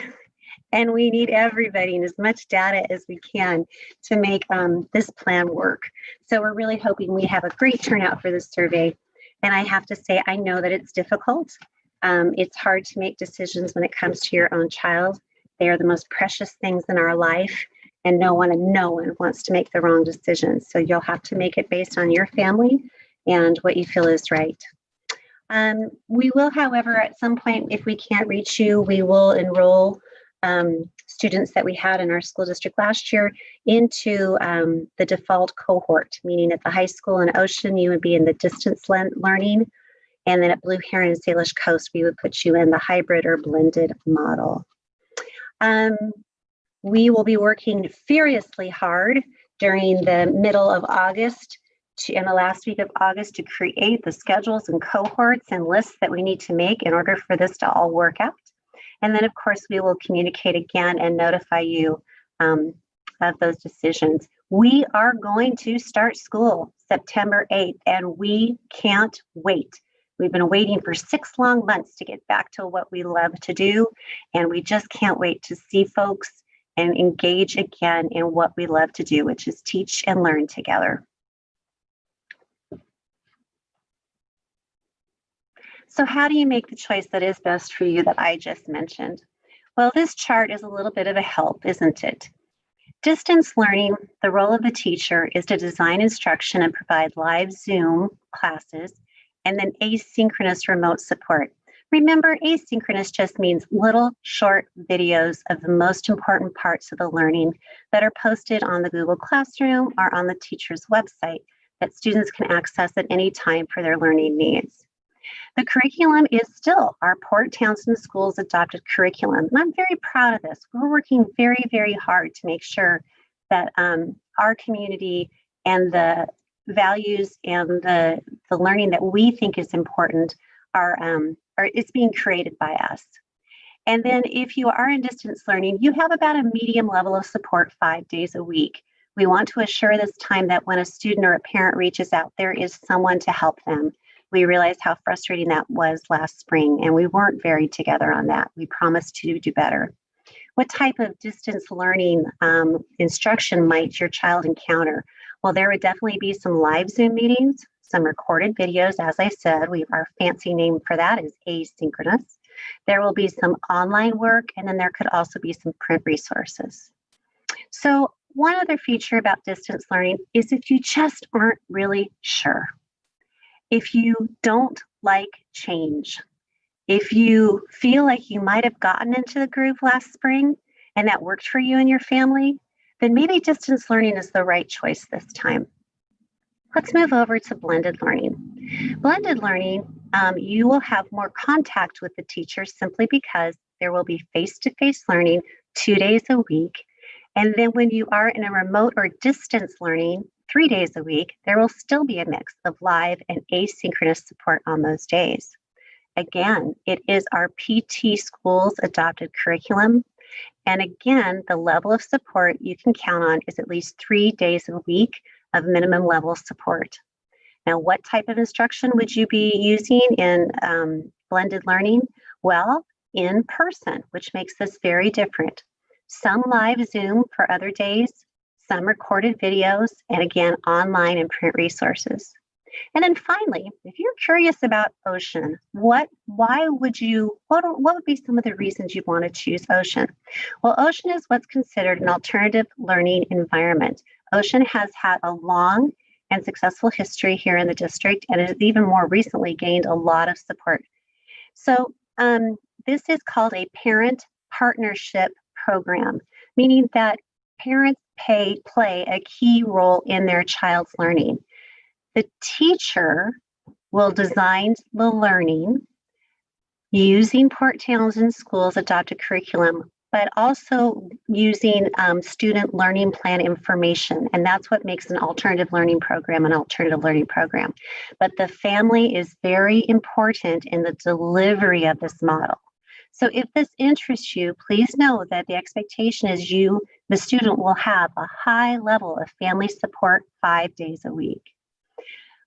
and we need everybody and as much data as we can to make this plan work. So we're really hoping we have a great turnout for this survey. And I have to say, I know that it's difficult. It's hard to make decisions when it comes to your own child. They are the most precious things in our life. And no one wants to make the wrong decisions. So you'll have to make it based on your family and what you feel is right. We will, however, at some point, if we can't reach you, we will enroll students that we had in our school district last year into the default cohort, meaning at the high school in Ocean, you would be in the distance learning. And then at Blue Heron and Salish Coast, we would put you in the hybrid or blended model. We will be working furiously hard during the middle of August and the last week of August to create the schedules and cohorts and lists that we need to make in order for this to all work out. And then, of course, we will communicate again and notify you of those decisions. We are going to start school September 8th, and we can't wait. We've been waiting for 6 long months to get back to what we love to do, and we just can't wait to see folks and engage again in what we love to do, which is teach and learn together. So how do you make the choice that is best for you that I just mentioned? Well, this chart is a little bit of a help, isn't it? Distance learning, the role of the teacher is to design instruction and provide live Zoom classes, and then asynchronous remote support. Remember, asynchronous just means little short videos of the most important parts of the learning that are posted on the Google Classroom or on the teacher's website that students can access at any time for their learning needs. The curriculum is still our Port Townsend Schools adopted curriculum, and I'm very proud of this. We're working very, very hard to make sure that our community and the values and the learning that we think is important it's being created by us. And then if you are in distance learning, you have about a medium level of support 5 days a week. We want to assure this time that when a student or a parent reaches out, there is someone to help them. We realized how frustrating that was last spring, and we weren't very together on that. We promised to do better. What type of distance learning instruction might your child encounter? Well, there would definitely be some live Zoom meetings, some recorded videos. As I said, our fancy name for that is asynchronous. There will be some online work, and then there could also be some print resources. So one other feature about distance learning is if you just aren't really sure, If you don't like change, if you feel like you might have gotten into the groove last spring and that worked for you and your family, then maybe distance learning is the right choice this time. Let's move over to blended learning. Blended learning, you will have more contact with the teacher simply because there will be face-to-face learning 2 days a week. And then when you are in a remote or distance learning 3 days a week, there will still be a mix of live and asynchronous support on those days. Again, it is our PT Schools adopted curriculum. And again, the level of support you can count on is at least 3 days a week of minimum level support. Now, what type of instruction would you be using in blended learning? Well, in person, which makes this very different. Some live Zoom for other days, some recorded videos, and again, online and print resources. And then finally, if you're curious about Ocean, what would be some of the reasons you'd want to choose Ocean? Well, Ocean is what's considered an alternative learning environment. Ocean has had a long and successful history here in the district, and has even more recently gained a lot of support. So this is called a parent partnership program, meaning that parents play a key role in their child's learning. The teacher will design the learning using Port Townsend Schools adopted curriculum, but also using student learning plan information. And that's what makes an alternative learning program an alternative learning program. But the family is very important in the delivery of this model. So if this interests you, please know that the expectation is the student will have a high level of family support 5 days a week.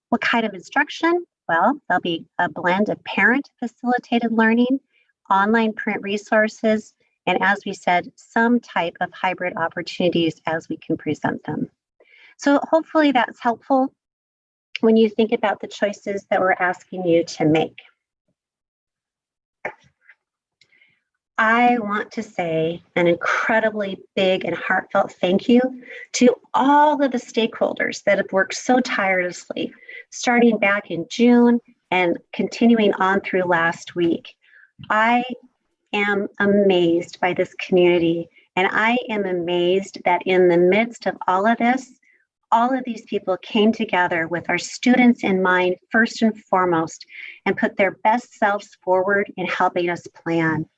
What kind of instruction? Well, there'll be a blend of parent-facilitated learning, online print resources, and as we said, some type of hybrid opportunities as we can present them. So hopefully that's helpful when you think about the choices that we're asking you to make. I want to say an incredibly big and heartfelt thank you to all of the stakeholders that have worked so tirelessly, starting back in June and continuing on through last week. I am amazed by this community, and I am amazed that in the midst of all of this, all of these people came together with our students in mind first and foremost, and put their best selves forward in helping us plan.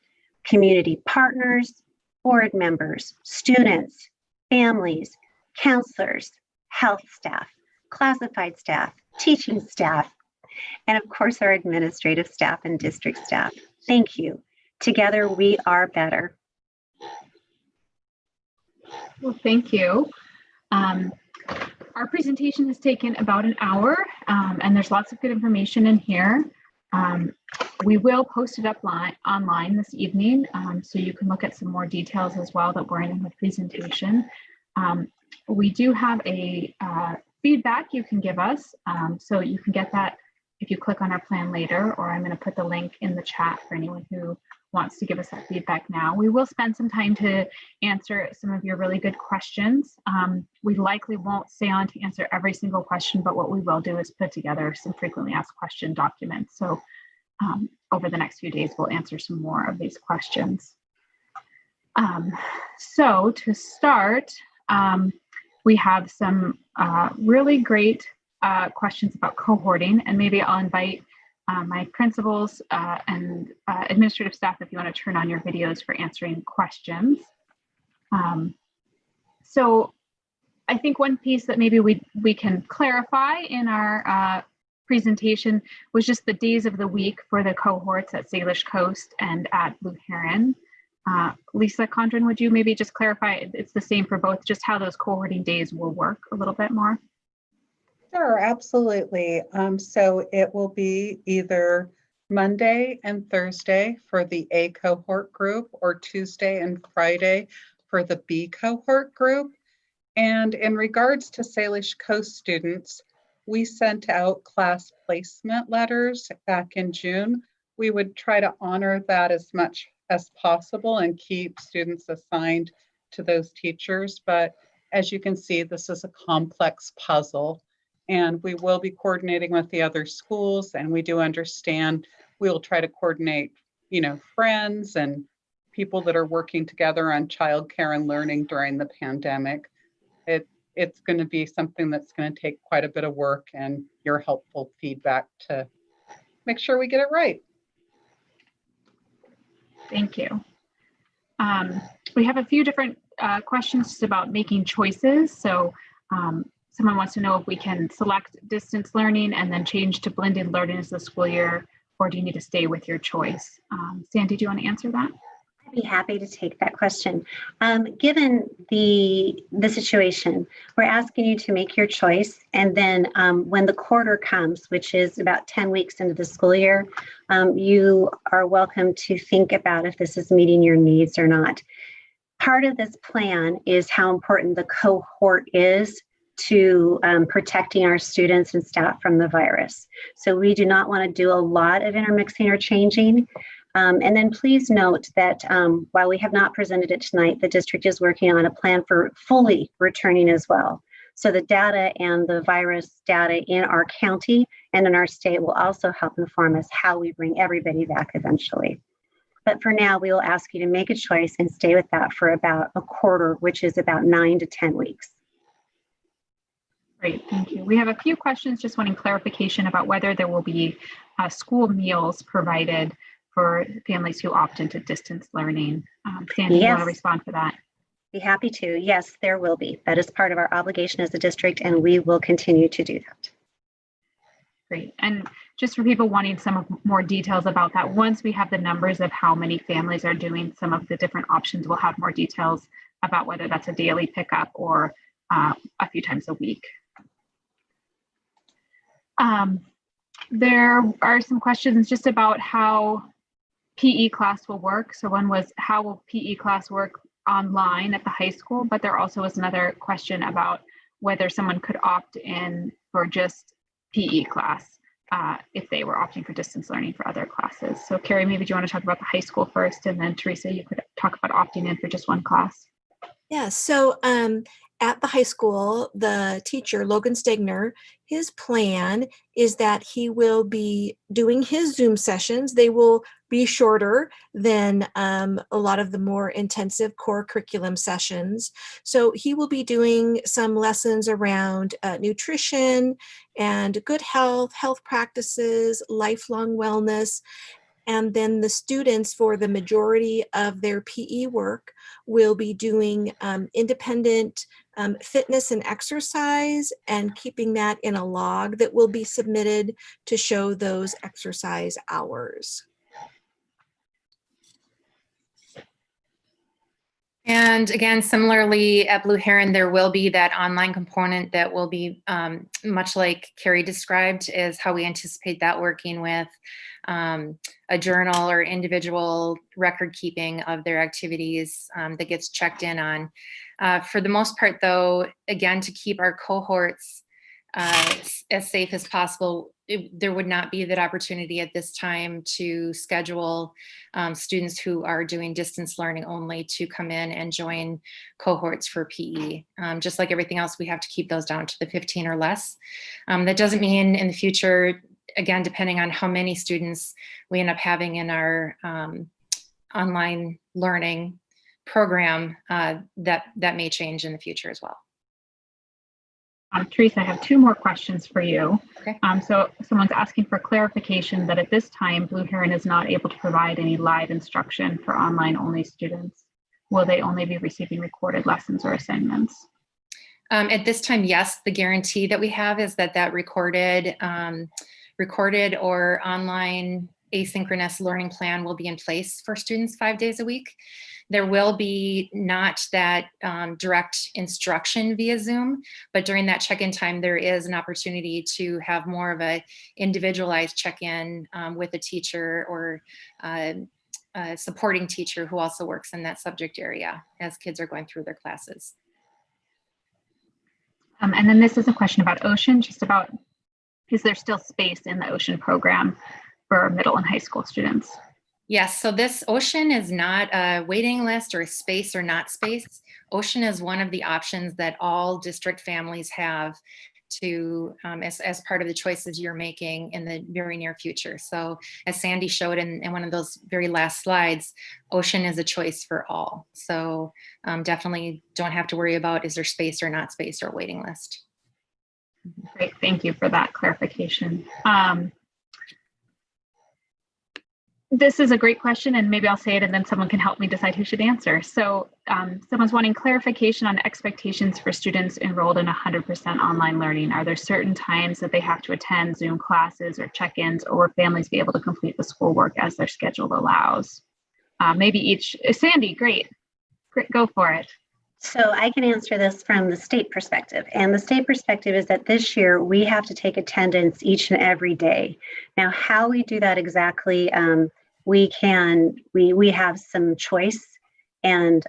Community partners, board members, students, families, counselors, health staff, classified staff, teaching staff, and of course our administrative staff and district staff. Thank you. Together we are better. Well, thank you. Our presentation has taken about an hour, and there's lots of good information in here. We will post it up online this evening, so you can look at some more details as well that weren't in the presentation. We do have a feedback you can give us, so you can get that if you click on our plan later, or I'm going to put the link in the chat for anyone who wants to give us that feedback now. We will spend some time to answer some of your really good questions. We likely won't stay on to answer every single question, but what we will do is put together some frequently asked question documents. So over the next few days, we'll answer some more of these questions. So to start, we have some really great questions about cohorting, and maybe I'll invite my principals and administrative staff if you want to turn on your videos for answering questions. So I think one piece that maybe we can clarify in our presentation was just the days of the week for the cohorts at Salish Coast and at Blue Heron. Lisa Condren, would you maybe just clarify it's the same for both, just how those cohorting days will work a little bit more? Sure, absolutely. So it will be either Monday and Thursday for the A cohort group, or Tuesday and Friday for the B cohort group. And in regards to Salish Coast students, we sent out class placement letters back in June. We would try to honor that as much as possible and keep students assigned to those teachers. But as you can see, this is a complex puzzle. And we will be coordinating with the other schools, and we do understand we'll try to coordinate, friends and people that are working together on childcare and learning during the pandemic. It's going to be something that's going to take quite a bit of work and your helpful feedback to make sure we get it right. Thank you. We have a few different questions just about making choices. So someone wants to know if we can select distance learning and then change to blended learning as the school year, or do you need to stay with your choice? Sandy, do you want to answer that? I'd be happy to take that question. Given the situation, we're asking you to make your choice, and then when the quarter comes, which is about 10 weeks into the school year, you are welcome to think about if this is meeting your needs or not. Part of this plan is how important the cohort is to protecting our students and staff from the virus. So we do not want to do a lot of intermixing or changing. And then please note that while we have not presented it tonight, the district is working on a plan for fully returning as well. So the data and the virus data in our county and in our state will also help inform us how we bring everybody back eventually. But for now, we will ask you to make a choice and stay with that for about a quarter, which is about 9 to 10 weeks. Great, thank you. We have a few questions just wanting clarification about whether there will be school meals provided for families who opt into distance learning. Sandy, you want to respond to that? Be happy to. Yes, there will be. That is part of our obligation as a district, and we will continue to do that. Great. And just for people wanting some more details about that, once we have the numbers of how many families are doing some of the different options, we'll have more details about whether that's a daily pickup or a few times a week. There are some questions just about how PE class will work. So one was, how will PE class work online at the high school? But there also was another question about whether someone could opt in for just PE class if they were opting for distance learning for other classes. So Carrie, maybe do you want to talk about the high school first, and then Teresa, you could talk about opting in for just one class. Yeah, so at the high school, the teacher, Logan Stegner, his plan is that he will be doing his Zoom sessions. They will be shorter than a lot of the more intensive core curriculum sessions. So he will be doing some lessons around nutrition and good health, health practices, lifelong wellness. And then the students, for the majority of their PE work, will be doing independent fitness and exercise, and keeping that in a log that will be submitted to show those exercise hours. And again, similarly at Blue Heron, there will be that online component that will be much like Carrie described, is how we anticipate that working with a journal or individual record keeping of their activities that gets checked in on. For the most part, though, again, to keep our cohorts as safe as possible, there would not be that opportunity at this time to schedule students who are doing distance learning only to come in and join cohorts for PE. Just like everything else, we have to keep those down to the 15 or less. That doesn't mean in the future, again, depending on how many students we end up having in our online learning program, that may change in the future as well. Teresa, I have two more questions for you. Okay. So someone's asking for clarification that at this time, Blue Heron is not able to provide any live instruction for online only students. Will they only be receiving recorded lessons or assignments? At this time, yes. The guarantee that we have is that recorded or online asynchronous learning plan will be in place for students 5 days a week. There will be not that direct instruction via Zoom, but during that check-in time, there is an opportunity to have more of a individualized check-in with a teacher or a supporting teacher who also works in that subject area as kids are going through their classes. And then this is a question about Ocean, just about, is there still space in the Ocean program for middle and high school students? Yes, so this Ocean is not a waiting list or a space or not space. Ocean is one of the options that all district families have to as part of the choices you're making in the very near future. So as Sandy showed in one of those very last slides, Ocean is a choice for all. So definitely don't have to worry about is there space or not space or waiting list. Great, thank you for that clarification. This is a great question, and maybe I'll say it and then someone can help me decide who should answer. So someone's wanting clarification on expectations for students enrolled in 100% online learning. Are there certain times that they have to attend Zoom classes or check-ins, or will families be able to complete the schoolwork as their schedule allows? Maybe each, Sandy, great, go for it. So I can answer this from the state perspective. And the state perspective is that this year we have to take attendance each and every day. Now, how we do that exactly, we have some choice and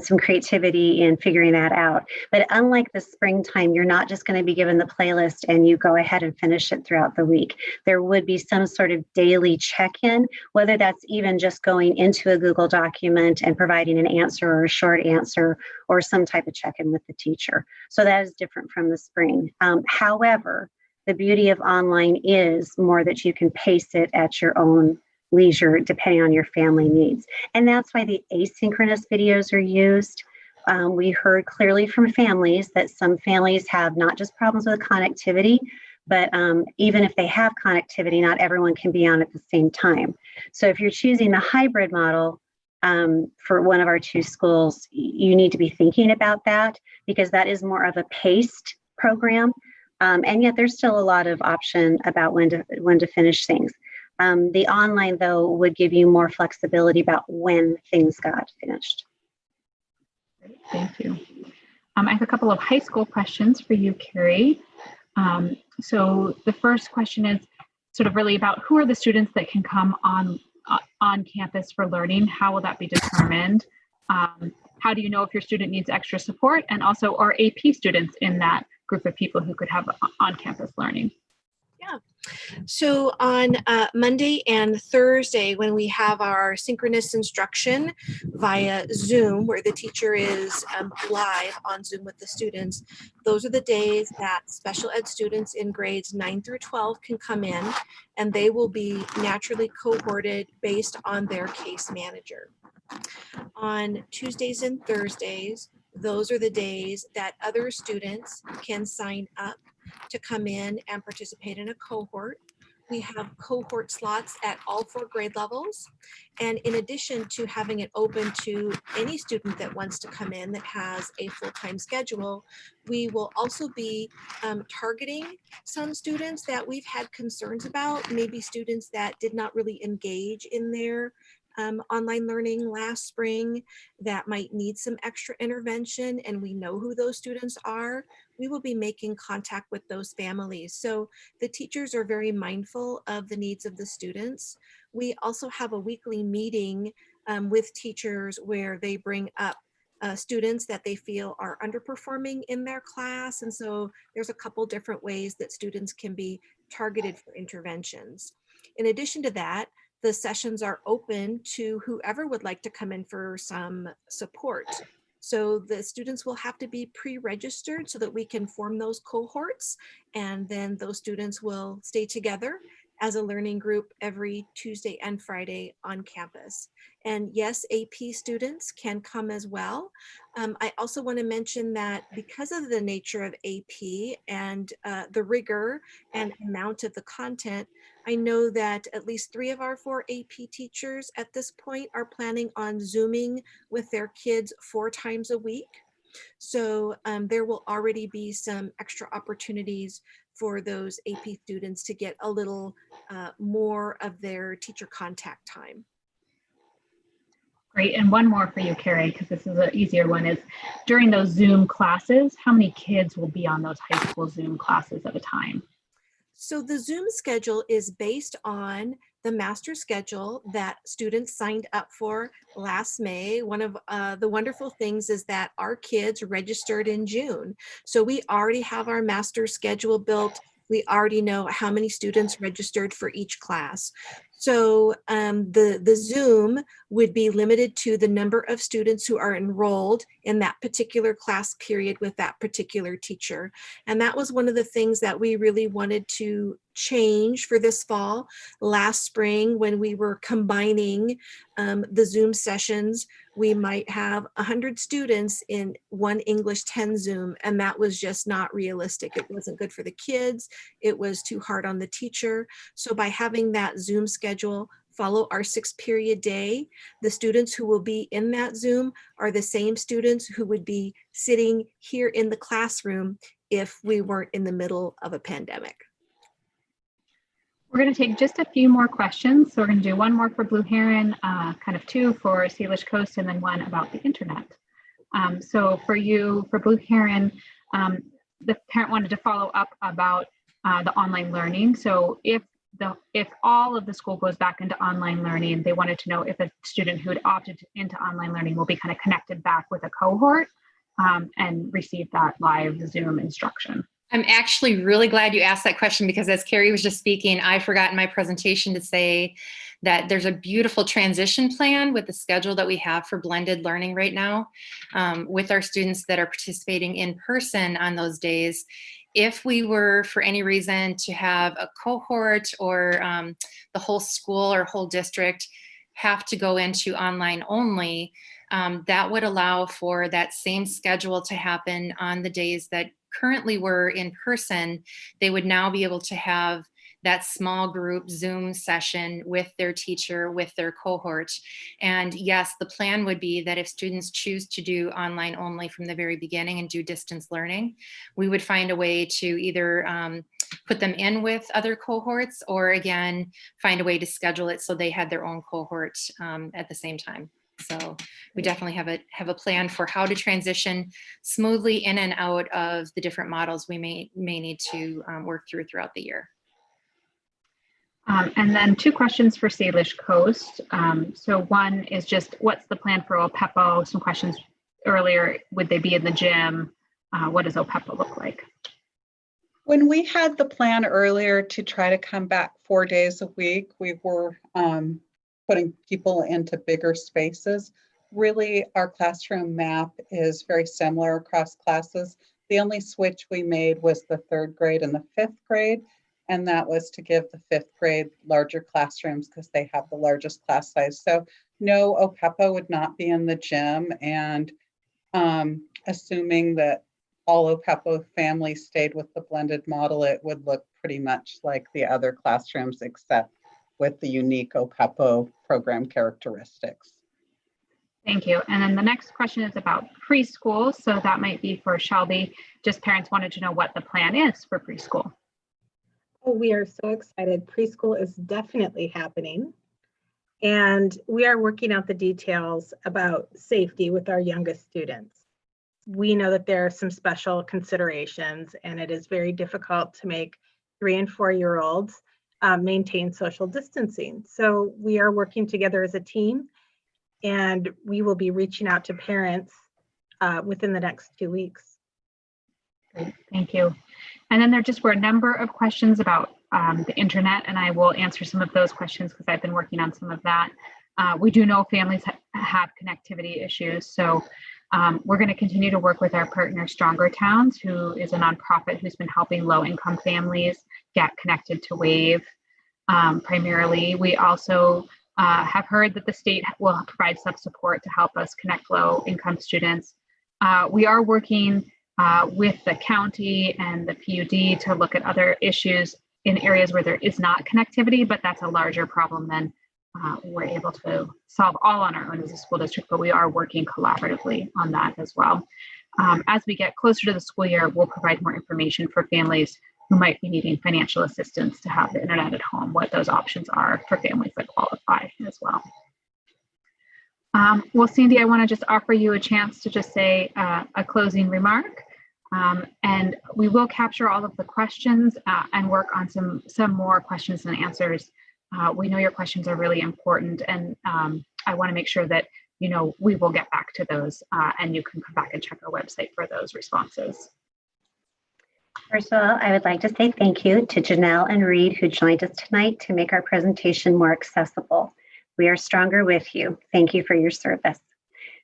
some creativity in figuring that out. But unlike the springtime, you're not just going to be given the playlist and you go ahead and finish it throughout the week. There would be some sort of daily check-in, whether that's even just going into a Google document and providing an answer or a short answer or some type of check-in with the teacher. So that is different from the spring. However, the beauty of online is more that you can pace it at your own leisure depending on your family needs. And that's why the asynchronous videos are used. We heard clearly from families that some families have not just problems with connectivity, but even if they have connectivity, not everyone can be on at the same time. So if you're choosing the hybrid model for one of our two schools, you need to be thinking about that because that is more of a paced program. And yet there's still a lot of option about when to finish things. The online, though, would give you more flexibility about when things got finished. Great, thank you. I have a couple of high school questions for you, Carrie. So the first question is sort of really about who are the students that can come on campus for learning? How will that be determined? How do you know if your student needs extra support? And also, are AP students in that group of people who could have on-campus learning? Yeah. So on Monday and Thursday, when we have our synchronous instruction via Zoom, where the teacher is live on Zoom with the students, those are the days that special ed students in grades 9 through 12 can come in, and they will be naturally cohorted based on their case manager. On Tuesdays and Thursdays, those are the days that other students can sign up to come in and participate in a cohort. We have cohort slots at all 4 grade levels. And in addition to having it open to any student that wants to come in that has a full-time schedule, we will also be targeting some students that we've had concerns about, maybe students that did not really engage in their online learning last spring that might need some extra intervention, and we know who those students are. We will be making contact with those families. So the teachers are very mindful of the needs of the students. We also have a weekly meeting with teachers where they bring up students that they feel are underperforming in their class. And so there's a couple different ways that students can be targeted for interventions. In addition to that, the sessions are open to whoever would like to come in for some support. So the students will have to be pre-registered so that we can form those cohorts, and then those students will stay together as a learning group every Tuesday and Friday on campus. And yes, AP students can come as well. I also want to mention that because of the nature of AP and the rigor and amount of the content, I know that at least 3 of our 4 AP teachers at this point are planning on Zooming with their kids 4 times a week. So there will already be some extra opportunities for those AP students to get a little more of their teacher contact time. Great, and one more for you, Carrie, because this is an easier one, is during those Zoom classes, how many kids will be on those high school Zoom classes at a time? So the Zoom schedule is based on the master schedule that students signed up for last May. One of the wonderful things is that our kids registered in June. So we already have our master schedule built. We already know how many students registered for each class. So the Zoom would be limited to the number of students who are enrolled in that particular class period with that particular teacher. And that was one of the things that we really wanted to change for this fall. Last spring, when we were combining the Zoom sessions, we might have 100 students in one English 10 Zoom, and that was just not realistic. It wasn't good for the kids. It was too hard on the teacher. So by having that Zoom schedule follow our 6-period day, the students who will be in that Zoom are the same students who would be sitting here in the classroom if we weren't in the middle of a pandemic. We're going to take just a few more questions. So we're going to do one more for Blue Heron, kind of 2 for Salish Coast, and then 1 about the internet. So for you, for Blue Heron, the parent wanted to follow up about the online learning. So if all of the school goes back into online learning, they wanted to know if a student who had opted into online learning will be kind of connected back with a cohort and receive that live Zoom instruction. I'm actually really glad you asked that question, because as Carrie was just speaking, I forgot in my presentation to say that there's a beautiful transition plan with the schedule that we have for blended learning right now with our students that are participating in person on those days. If we were, for any reason, to have a cohort or the whole school or whole district have to go into online only, that would allow for that same schedule to happen on the days that currently were in person. They would now be able to have that small group Zoom session with their teacher, with their cohort. And yes, the plan would be that if students choose to do online only from the very beginning and do distance learning, we would find a way to either put them in with other cohorts, or again, find a way to schedule it so they had their own cohort at the same time. So we definitely have a plan for how to transition smoothly in and out of the different models we may need to work throughout the year. And then 2 questions for Salish Coast. So one is just, what's the plan for OPEPO? Some questions earlier, would they be in the gym? What does OPEPO look like? When we had the plan earlier to try to come back 4 days a week, we were putting people into bigger spaces. Really, our classroom map is very similar across classes. The only switch we made was the 3rd grade and the 5th grade, and that was to give the 5th grade larger classrooms because they have the largest class size. So no, OPEPO would not be in the gym, and assuming that all OPEPO families stayed with the blended model, it would look pretty much like the other classrooms, except with the unique OPEPO program characteristics. Thank you. And then the next question is about preschool. So that might be for Shelby. Just parents wanted to know what the plan is for preschool. Oh, we are so excited. Preschool is definitely happening. And we are working out the details about safety with our youngest students. We know that there are some special considerations, and it is very difficult to make 3- and 4-year-olds maintain social distancing. So we are working together as a team, and we will be reaching out to parents within the next 2 weeks. Great, thank you. And then there just were a number of questions about the internet, and I will answer some of those questions because I've been working on some of that. We do know families have connectivity issues, so we're going to continue to work with our partner Stronger Towns, who is a nonprofit who's been helping low-income families get connected to Wave primarily. We also have heard that the state will provide some support to help us connect low-income students. We are working with the county and the PUD to look at other issues in areas where there is not connectivity, but that's a larger problem than we're able to solve all on our own as a school district, but we are working collaboratively on that as well. As we get closer to the school year, we'll provide more information for families who might be needing financial assistance to have the internet at home, what those options are for families that qualify as well. Well, Sandy, I want to just offer you a chance to just say a closing remark. And we will capture all of the questions and work on some more questions and answers. We know your questions are really important, and I want to make sure that we will get back to those, and you can come back and check our website for those responses. First of all, I would like to say thank you to Janelle and Reed who joined us tonight to make our presentation more accessible. We are stronger with you. Thank you for your service.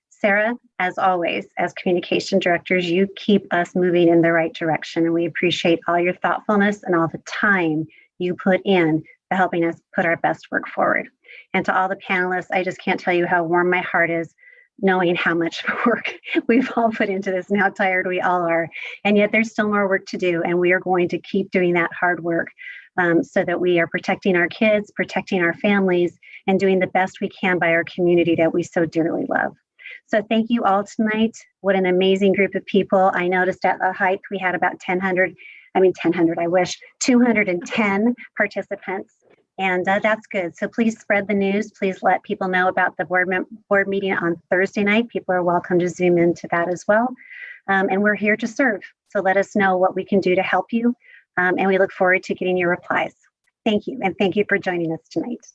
Sarah, as always, as communication directors, you keep us moving in the right direction, and we appreciate all your thoughtfulness and all the time you put in to helping us put our best work forward. And to all the panelists, I just can't tell you how warm my heart is knowing how much work we've all put into this and how tired we all are. And yet there's still more work to do, and we are going to keep doing that hard work so that we are protecting our kids, protecting our families, and doing the best we can by our community that we so dearly love. So thank you all tonight. What an amazing group of people. I noticed at the Heights we had about 210 participants. And that's good. So please spread the news. Please let people know about the board meeting on Thursday night. People are welcome to Zoom into that as well. And we're here to serve. So let us know what we can do to help you. And we look forward to getting your replies. Thank you. And thank you for joining us tonight.